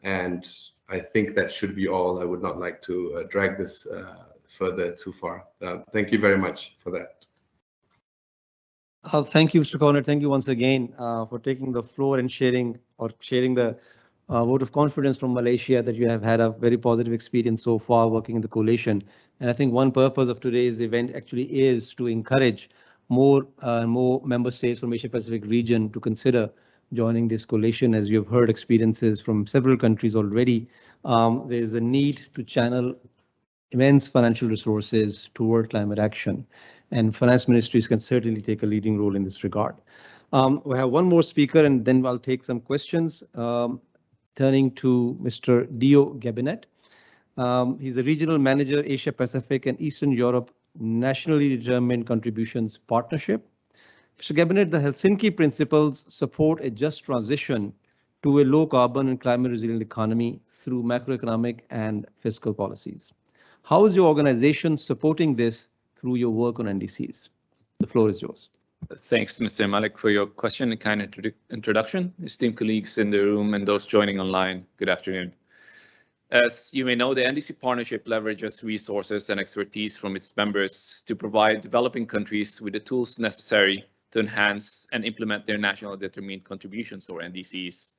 And I think that should be all. I would not like to drag this further too far. Thank you very much for that. Thank you, Mr. Conrad. Thank you once again for taking the floor and sharing the vote of confidence from Malaysia that you have had a very positive experience so far working in the coalition. And I think one purpose of today's event actually is to encourage more member states from Asia Pacific region to consider joining this coalition. As you have heard experiences from several countries already, there is a need to channel immense financial resources toward climate action, and finance ministries can certainly take a leading role in this regard. We have one more speaker, and then I'll take some questions. Turning to Mr. Dio Gabinet. He's a regional manager, Asia Pacific and Eastern Europe Nationally Determined Contributions Partnership. Mr. Gabinet, the Helsinki Principles support a just transition to a low carbon and climate resilient economy through macroeconomic and fiscal policies. How is your organization supporting this through your work on NDCs? The floor is yours. Thanks, Mr. Malik, for your question and kind introduction. Esteemed colleagues in the room and those joining online, good afternoon. As you may know, the NDC partnership leverages resources and expertise from its members to provide developing countries with the tools necessary to enhance and implement their national determined contributions, or NDCs.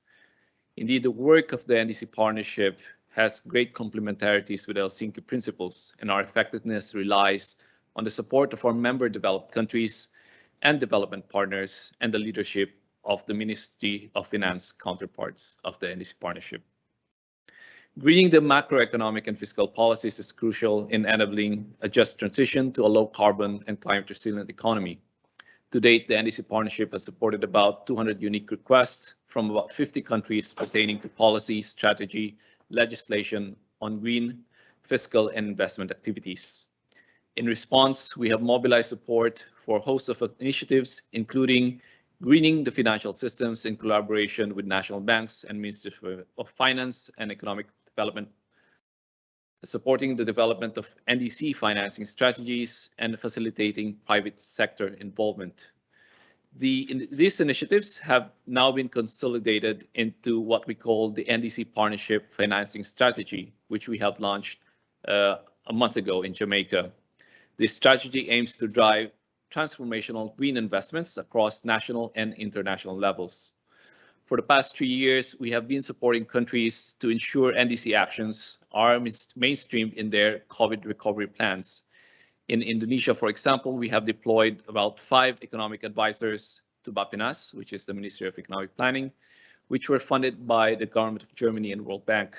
Indeed, the work of the NDC partnership has great complementarities with the Helsinki Principles, and our effectiveness relies on the support of our member developed countries and development partners and the leadership of the Ministry of Finance counterparts of the NDC partnership. Greening the macroeconomic and fiscal policies is crucial in enabling a just transition to a low carbon and climate resilient economy. To date, the NDC partnership has supported about 200 unique requests from about 50 countries pertaining to policy, strategy, legislation on green, fiscal, and investment activities. In response, we have mobilized support for a host of initiatives, including greening the financial systems in collaboration with national banks and Ministries of Finance and Economic Development, supporting the development of NDC financing strategies, and facilitating private sector involvement. These initiatives have now been consolidated into what we call the NDC Partnership Financing Strategy, which we have launched a month ago in Jamaica. This strategy aims to drive transformational green investments across national and international levels. For the past 3 years, we have been supporting countries to ensure NDC actions are mainstreamed in their COVID recovery plans. In Indonesia, for example, we have deployed about 5 economic advisors to Bappenas, which is the Ministry of Economic Planning, which were funded by the government of Germany and World Bank.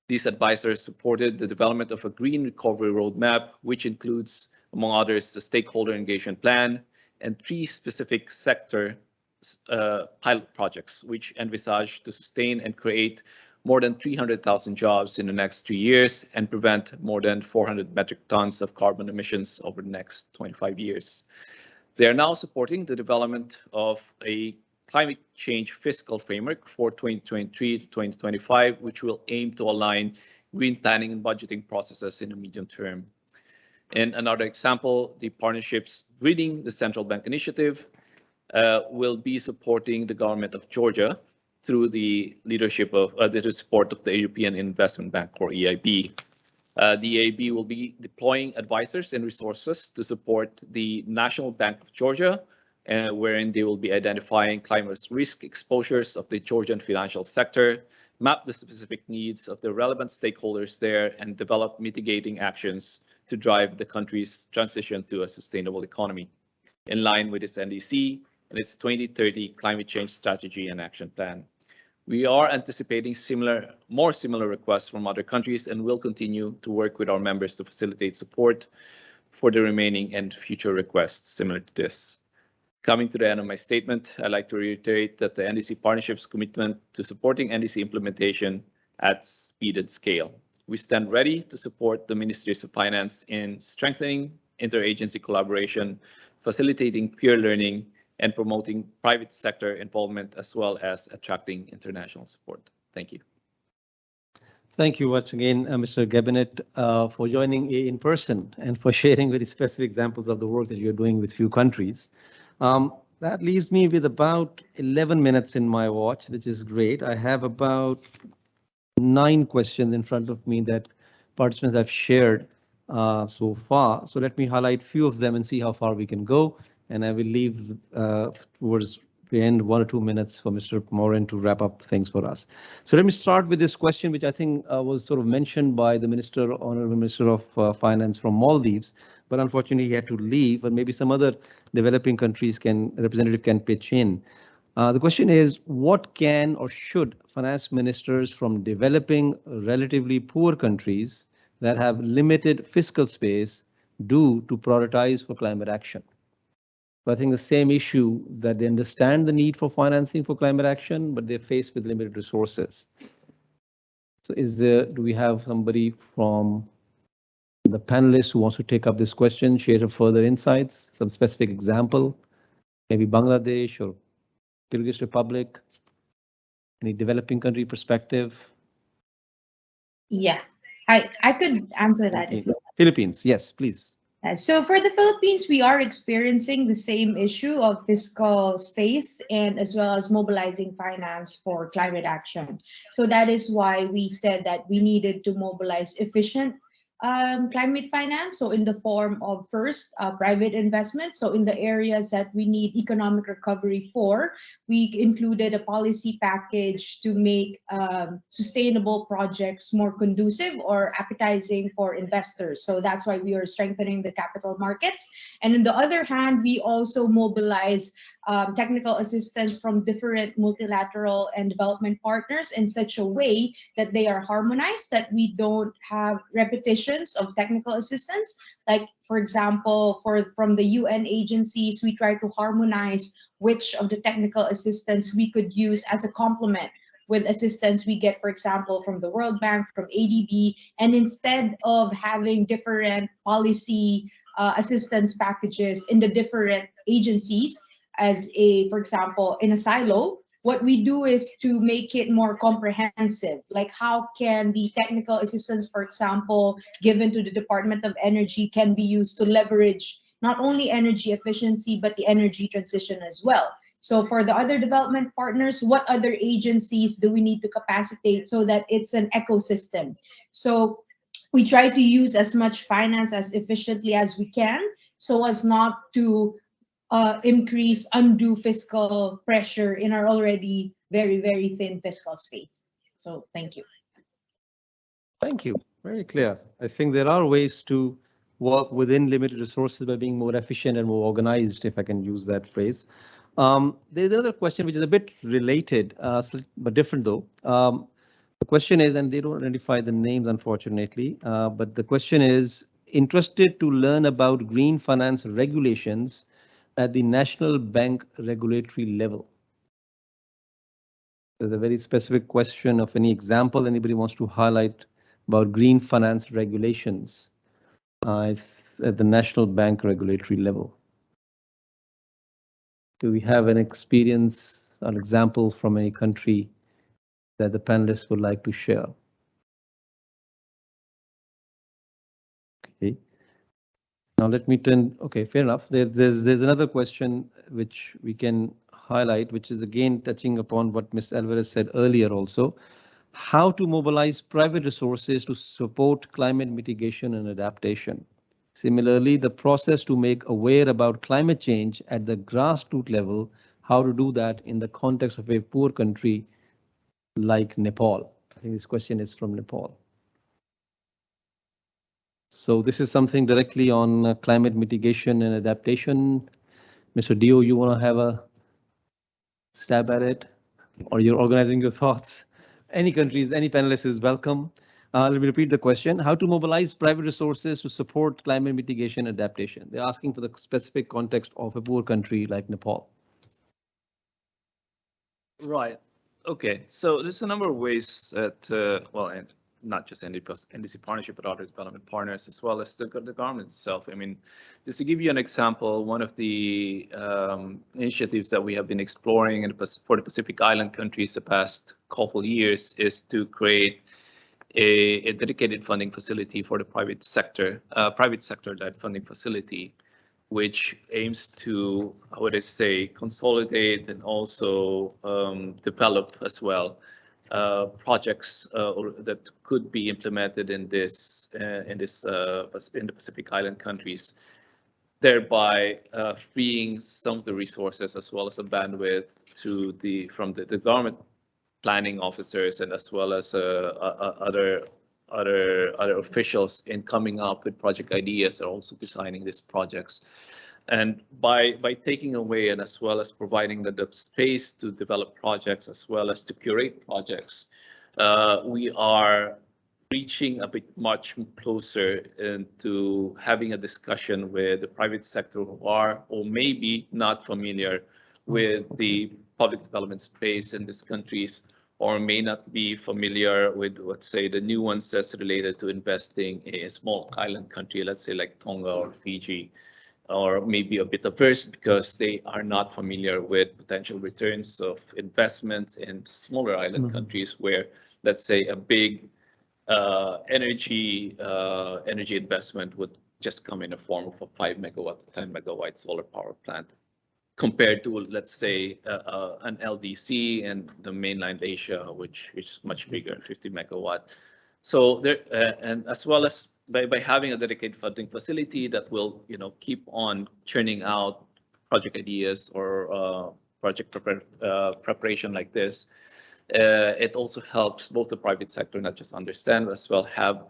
These advisors supported the development of a green recovery roadmap, which includes, among others, the stakeholder engagement plan and 3 specific sector pilot projects, which envisage to sustain and create more than 300,000 jobs in the next 3 years and prevent more than 400 metric tons of carbon emissions over the next 25 years. They are now supporting the development of a climate change fiscal framework for 2023 to 2025, which will aim to align green planning and budgeting processes in the medium term. And another example, the partnerships Greening the Central Bank Initiative will be supporting the government of Georgia through the leadership of the support of the European Investment Bank, or EIB. The EIB will be deploying advisors and resources to support the National Bank of Georgia, wherein they will be identifying climate risk exposures of the Georgian financial sector, map the specific needs of the relevant stakeholders there, and develop mitigating actions to drive the country's transition to a sustainable economy, in line with its NDC and its 2030 climate change strategy and action plan. We are anticipating more similar requests from other countries and will continue to work with our members to facilitate support for the remaining and future requests similar to this. Coming to the end of my statement, I'd like to reiterate that the NDC Partnership's commitment to supporting NDC implementation at speed and scale. We stand ready to support the Ministries of Finance in strengthening interagency collaboration, facilitating peer learning, and promoting private sector involvement, as well as attracting international support. Thank you. Thank you once again, Mr. Gabinet, for joining in person and for sharing very specific examples of the work that you're doing with few countries. That leaves me with about 11 minutes in my watch, which is great. I have about 9 questions in front of me that participants have shared so far. So let me highlight a few of them and see how far we can go. And I will leave towards the end 1 or 2 minutes for Mr. Morin to wrap up things for us. So let me start with this question, which I think was sort of mentioned by the Minister, Honorable Minister of Finance from Maldives, but unfortunately he had to leave, and maybe some other developing countries representative can pitch in. The question is, what can or should finance ministers from developing relatively poor countries that have limited fiscal space do to prioritize for climate action? So I think the same issue, that they understand the need for financing for climate action, but they're faced with limited resources. So do we have somebody from the panelists who wants to take up this question, share further insights, some specific example, maybe Bangladesh or Kyrgyz Republic, any developing country perspective? Yeah, I could answer that. Philippines, yes, please. So for the Philippines, we are experiencing the same issue of fiscal space and as well as mobilizing finance for climate action. So that is why we said that we needed to mobilize efficient climate finance. So in the form of first private investment. So in the areas that we need economic recovery for, we included a policy package to make sustainable projects more conducive or appetizing for investors. So that's why we are strengthening the capital markets. And on the other hand, we also mobilize technical assistance from different multilateral and development partners in such a way that they are harmonized, that we don't have repetitions of technical assistance. Like, for example, from the UN agencies, we try to harmonize which of the technical assistance we could use as a complement with assistance we get, for example, from the World Bank, from ADB, and instead of having different policy assistance packages in the different agencies, for example, in a silo, what we do is to make it more comprehensive. Like, how can the technical assistance, for example, given to the Department of Energy can be used to leverage not only energy efficiency, but the energy transition as well. So for the other development partners, what other agencies do we need to capacitate so that it's an ecosystem? So we try to use as much finance as efficiently as we can so as not to increase undue fiscal pressure in our already very, very thin fiscal space. So thank you. Thank you. Very clear. I think there are ways to work within limited resources by being more efficient and more organized, if I can use that phrase. There's another question which is a bit related, but different though. The question is, and they don't identify the names, unfortunately, but the question is, interested to learn about green finance regulations at the national bank regulatory level. There's a very specific question of any example anybody wants to highlight about green finance regulations at the national bank regulatory level. Do we have an experience an example from a country that the panelists would like to share. Okay. Now let me turn. Okay, fair enough. There's another question which we can highlight, which is again touching upon what Ms. Alvarez said earlier also. How to mobilize private resources to support climate mitigation and adaptation. Similarly, the process to make aware about climate change at the grassroots level, how to do that in the context of a poor country like Nepal. I think this question is from Nepal. So this is something directly on climate mitigation and adaptation. Mr. Dio, you want to have a stab at it, or you're organizing your thoughts? Any countries, any panelist is welcome. Let me repeat the question. How to mobilize private resources to support climate mitigation and adaptation? They're asking for the specific context of a poor country like Nepal. Right. Okay. So there's a number of ways that, well, and not just NDC partnership, but other development partners, as well as the government itself. I mean, just to give you an example, one of the initiatives that we have been exploring for the Pacific Island countries the past couple years is to create a dedicated funding facility for the private sector-led funding facility, which aims to, how would I say, consolidate and also develop as well projects that could be implemented in the Pacific Island countries, thereby freeing some of the resources as well as the bandwidth from the government planning officers and as well as other officials in coming up with project ideas and also designing these projects. And by taking away and as well as providing the space to develop projects as well as to curate projects, we are reaching a bit much closer into having a discussion with the private sector who are or maybe not familiar with the public development space in these countries, or may not be familiar with, let's say, the nuances related to investing in a small island country, let's say like Tonga or Fiji, or maybe a bit averse because they are not familiar with potential returns of investments in smaller island countries where, let's say, a big energy investment would just come in the form of a 5 megawatt to 10 megawatt solar power plant, compared to, let's say, an LDC in the mainland Asia, which is much bigger, 50 megawatt. So there, and as well as by having a dedicated funding facility that will, keep on churning out project ideas or project preparation like this, it also helps both the private sector not just understand, but as well have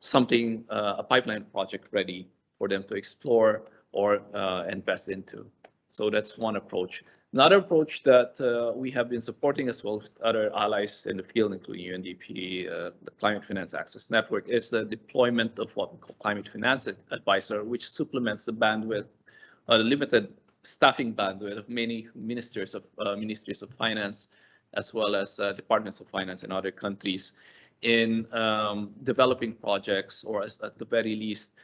something, a pipeline project ready for them to explore or invest into. So that's one approach. Another approach that we have been supporting as well with other allies in the field, including UNDP, the Climate Finance Access Network, is the deployment of what we call Climate Finance Advisor, which supplements the bandwidth, limited staffing bandwidth of many ministries of finance, as well as departments of finance in other countries in developing projects, or at the very least,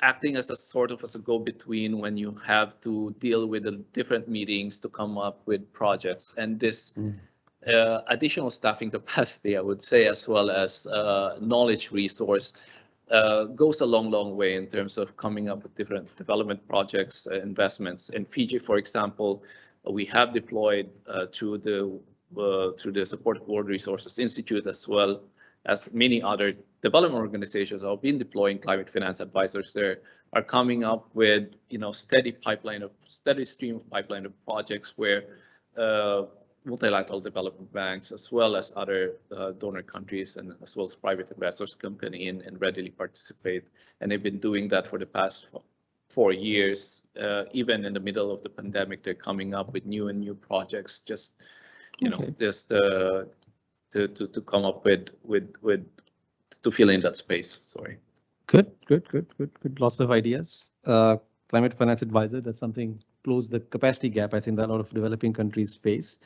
acting as a sort of as a go-between when you have to deal with the different meetings to come up with projects. And this additional staffing capacity, I would say, as well as knowledge resource, goes a long way in terms of coming up with different development projects, investments. In Fiji, for example, we have deployed through the Support World Resources Institute, as well as many other development organizations have been deploying climate finance advisors there, are coming up with steady stream of pipeline of projects where multilateral development banks, as well as other donor countries and as well as private investors come in and readily participate. And they've been doing that for the past 4 years. Even in the middle of the pandemic, they're coming up with new projects, just to come up with to fill in that space. Sorry. Good. Lots of ideas. Climate finance advisor, that's something, close the capacity gap, I think, that a lot of developing countries face.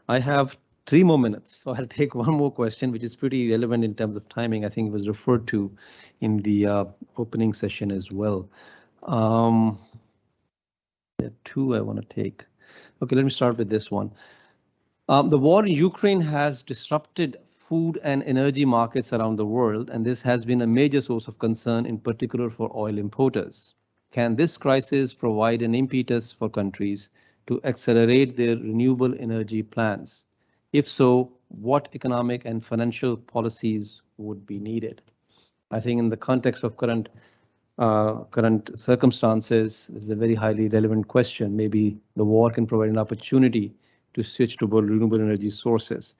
I have 3 more minutes, so I'll take one more question, which is pretty relevant in terms of timing. I think it was referred to in the opening session as well. There are 2 I want to take. Okay, let me start with this one. The war in Ukraine has disrupted food and energy markets around the world, and this has been a major source of concern, in particular for oil importers. Can this crisis provide an impetus for countries to accelerate their renewable energy plans? If so, what economic and financial policies would be needed? I think in the context of current circumstances, this is a very highly relevant question. Maybe the war can provide an opportunity to switch to more renewable energy sources.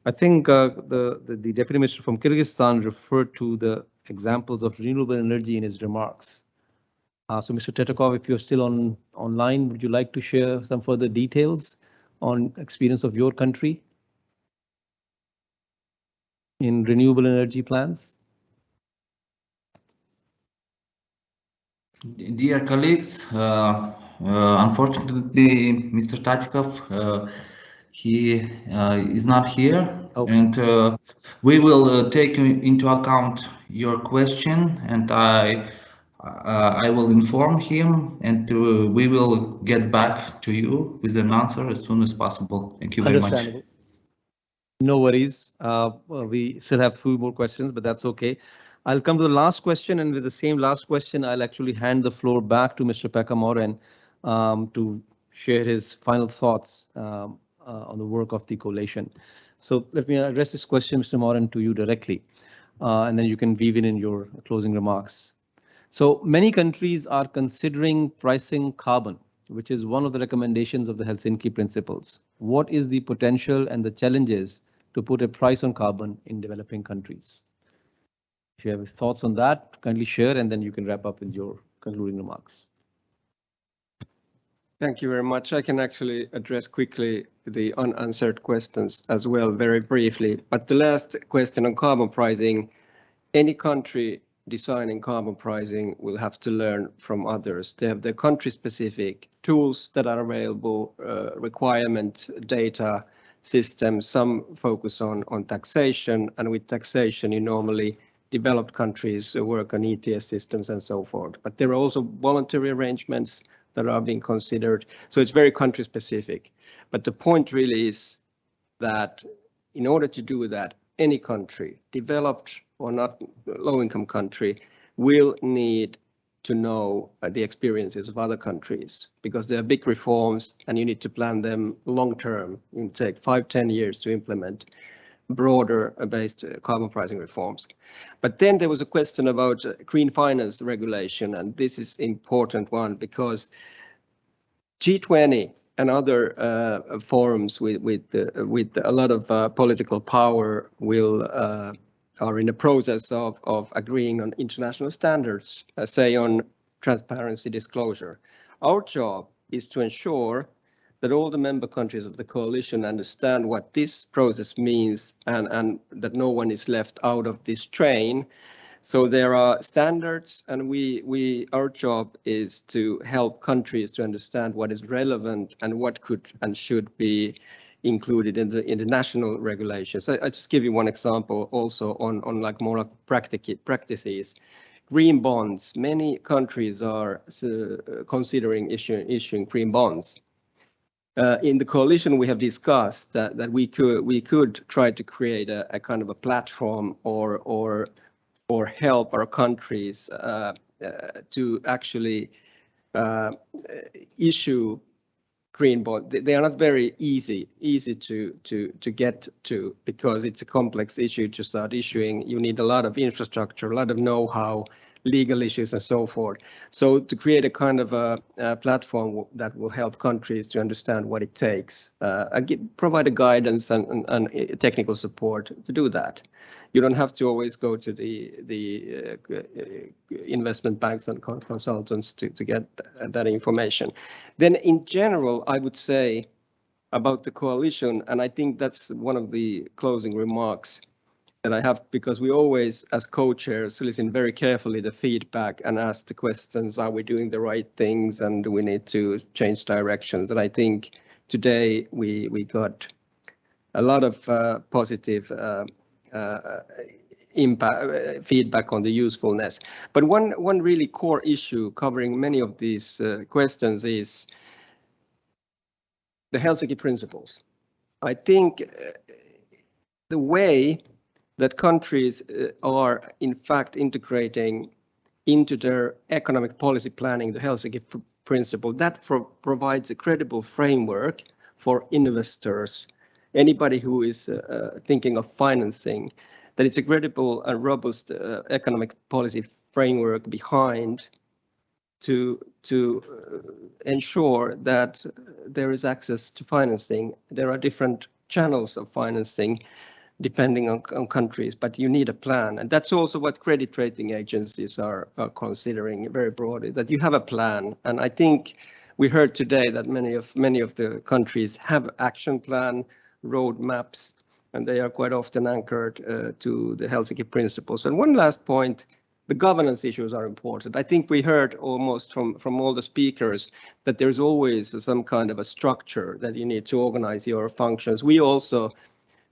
I think the Deputy Minister from Kyrgyzstan referred to the examples of renewable energy in his remarks. So Mr. Tetakov, if you're still online, would you like to share some further details on experience of your country in renewable energy plans? Dear colleagues, unfortunately, Mr. Tatikov, he is not here, and we will take into account your question, and I will inform him, and we will get back to you with an answer as soon as possible. Thank you very much. No worries. We still have 2 more questions, but that's okay. I'll come to the last question, and with the same last question, I'll actually hand the floor back to Mr. Pekka Moren to share his final thoughts on the work of the coalition. So let me address this question, Mr. Moren, to you directly, and then you can weave in your closing remarks. So many countries are considering pricing carbon, which is one of the recommendations of the Helsinki Principles. What is the potential and the challenges to put a price on carbon in developing countries? If you have thoughts on that, kindly share, and then you can wrap up with your concluding remarks. Thank you very much. I can actually address quickly the unanswered questions as well, very briefly. But the last question on carbon pricing, any country designing carbon pricing will have to learn from others. They have their country-specific tools that are available, requirement data systems. Some focus on taxation, and with taxation, you normally developed countries work on ETS systems and so forth. But there are also voluntary arrangements that are being considered. So it's very country specific. But the point really is that in order to do that, any country, developed or not low-income country, will need to know the experiences of other countries, because there are big reforms and you need to plan them long-term. It will take 5-10 years to implement broader based carbon pricing reforms. But then there was a question about green finance regulation, and this is important one because G20 and other forums with a lot of political power are in the process of agreeing on international standards, say on transparency disclosure. Our job is to ensure that all the member countries of the coalition understand what this process means and that no one is left out of this train. So there are standards, and our job is to help countries to understand what is relevant and what could and should be included in the national regulations. I just give you one example also on like more practices. Green bonds. Many countries are considering issuing green bonds. In the coalition, we have discussed that we could try to create a kind of a platform or help our countries to actually issue green bond. They are not very easy to get to, because it's a complex issue to start issuing. You need a lot of infrastructure, a lot of know-how, legal issues and so forth. So to create a kind of a platform that will help countries to understand what it takes, provide a guidance and technical support to do that. You don't have to always go to the investment banks and consultants to get that information. Then in general, I would say about the coalition, and I think that's one of the closing remarks that I have, because we always, as co-chairs, listen very carefully to feedback and ask the questions, are we doing the right things and do we need to change directions? And I think today we got a lot of positive feedback on the usefulness. But one really core issue covering many of these questions is the Helsinki Principles. I think the way that countries are in fact integrating into their economic policy planning the Helsinki Principle, that provides a credible framework for investors, anybody who is thinking of financing, that it's a credible and robust economic policy framework behind to ensure that there is access to financing. There are different channels of financing depending on countries, but you need a plan. And that's also what credit rating agencies are considering very broadly, that you have a plan. And I think we heard today that many of the countries have action plan, roadmaps, and they are quite often anchored to the Helsinki Principles. And one last point, the governance issues are important. I think we heard almost from all the speakers that there's always some kind of a structure that you need to organize your functions. We also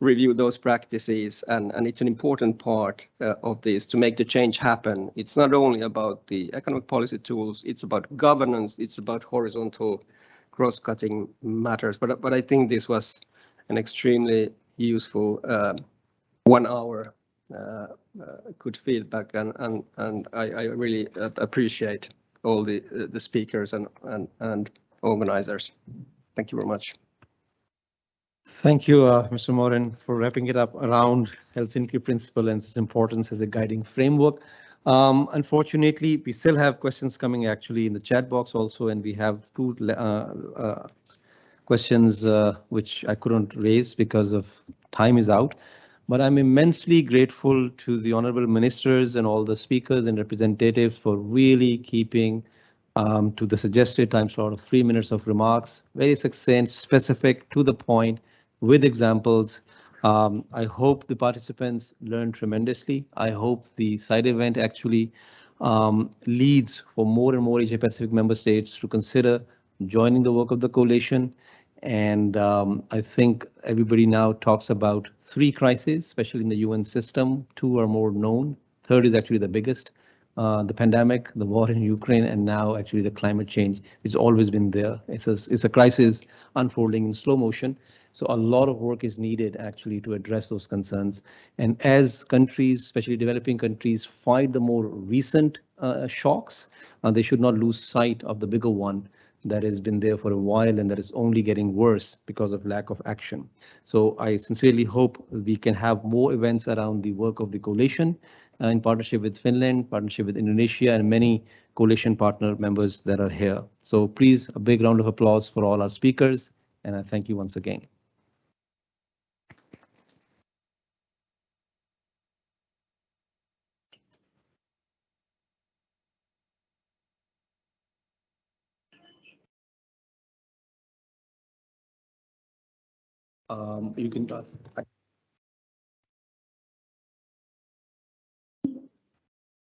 review those practices, and it's an important part of this to make the change happen. It's not only about the economic policy tools, it's about governance, it's about horizontal cross-cutting matters. But I think this was an extremely useful 1 hour good feedback, and I really appreciate all the speakers and organizers. Thank you very much. Thank you, Mr. Morin, for wrapping it up around Helsinki Principle and its importance as a guiding framework. Unfortunately, we still have questions coming actually in the chat box also, and we have two questions which I couldn't raise because of time is out. But I'm immensely grateful to the honorable ministers and all the speakers and representatives for really keeping to the suggested time slot of 3 minutes of remarks, very succinct, specific, to the point, with examples. I hope the participants learned tremendously. I hope the side event actually leads for more and more Asia Pacific member states to consider joining the work of the coalition. And I think everybody now talks about 3 crises, especially in the UN system. 2 are more known. 3rd is actually the biggest. The pandemic, the war in Ukraine, and now actually the climate change. It's always been there. It's a crisis unfolding in slow motion. So a lot of work is needed actually to address those concerns. And as countries, especially developing countries, fight the more recent shocks, they should not lose sight of the bigger one that has been there for a while and that is only getting worse because of lack of action. So I sincerely hope we can have more events around the work of the coalition in partnership with Finland, partnership with Indonesia, and many coalition partner members that are here. So please, a big round of applause for all our speakers, and I thank you once again. You can talk.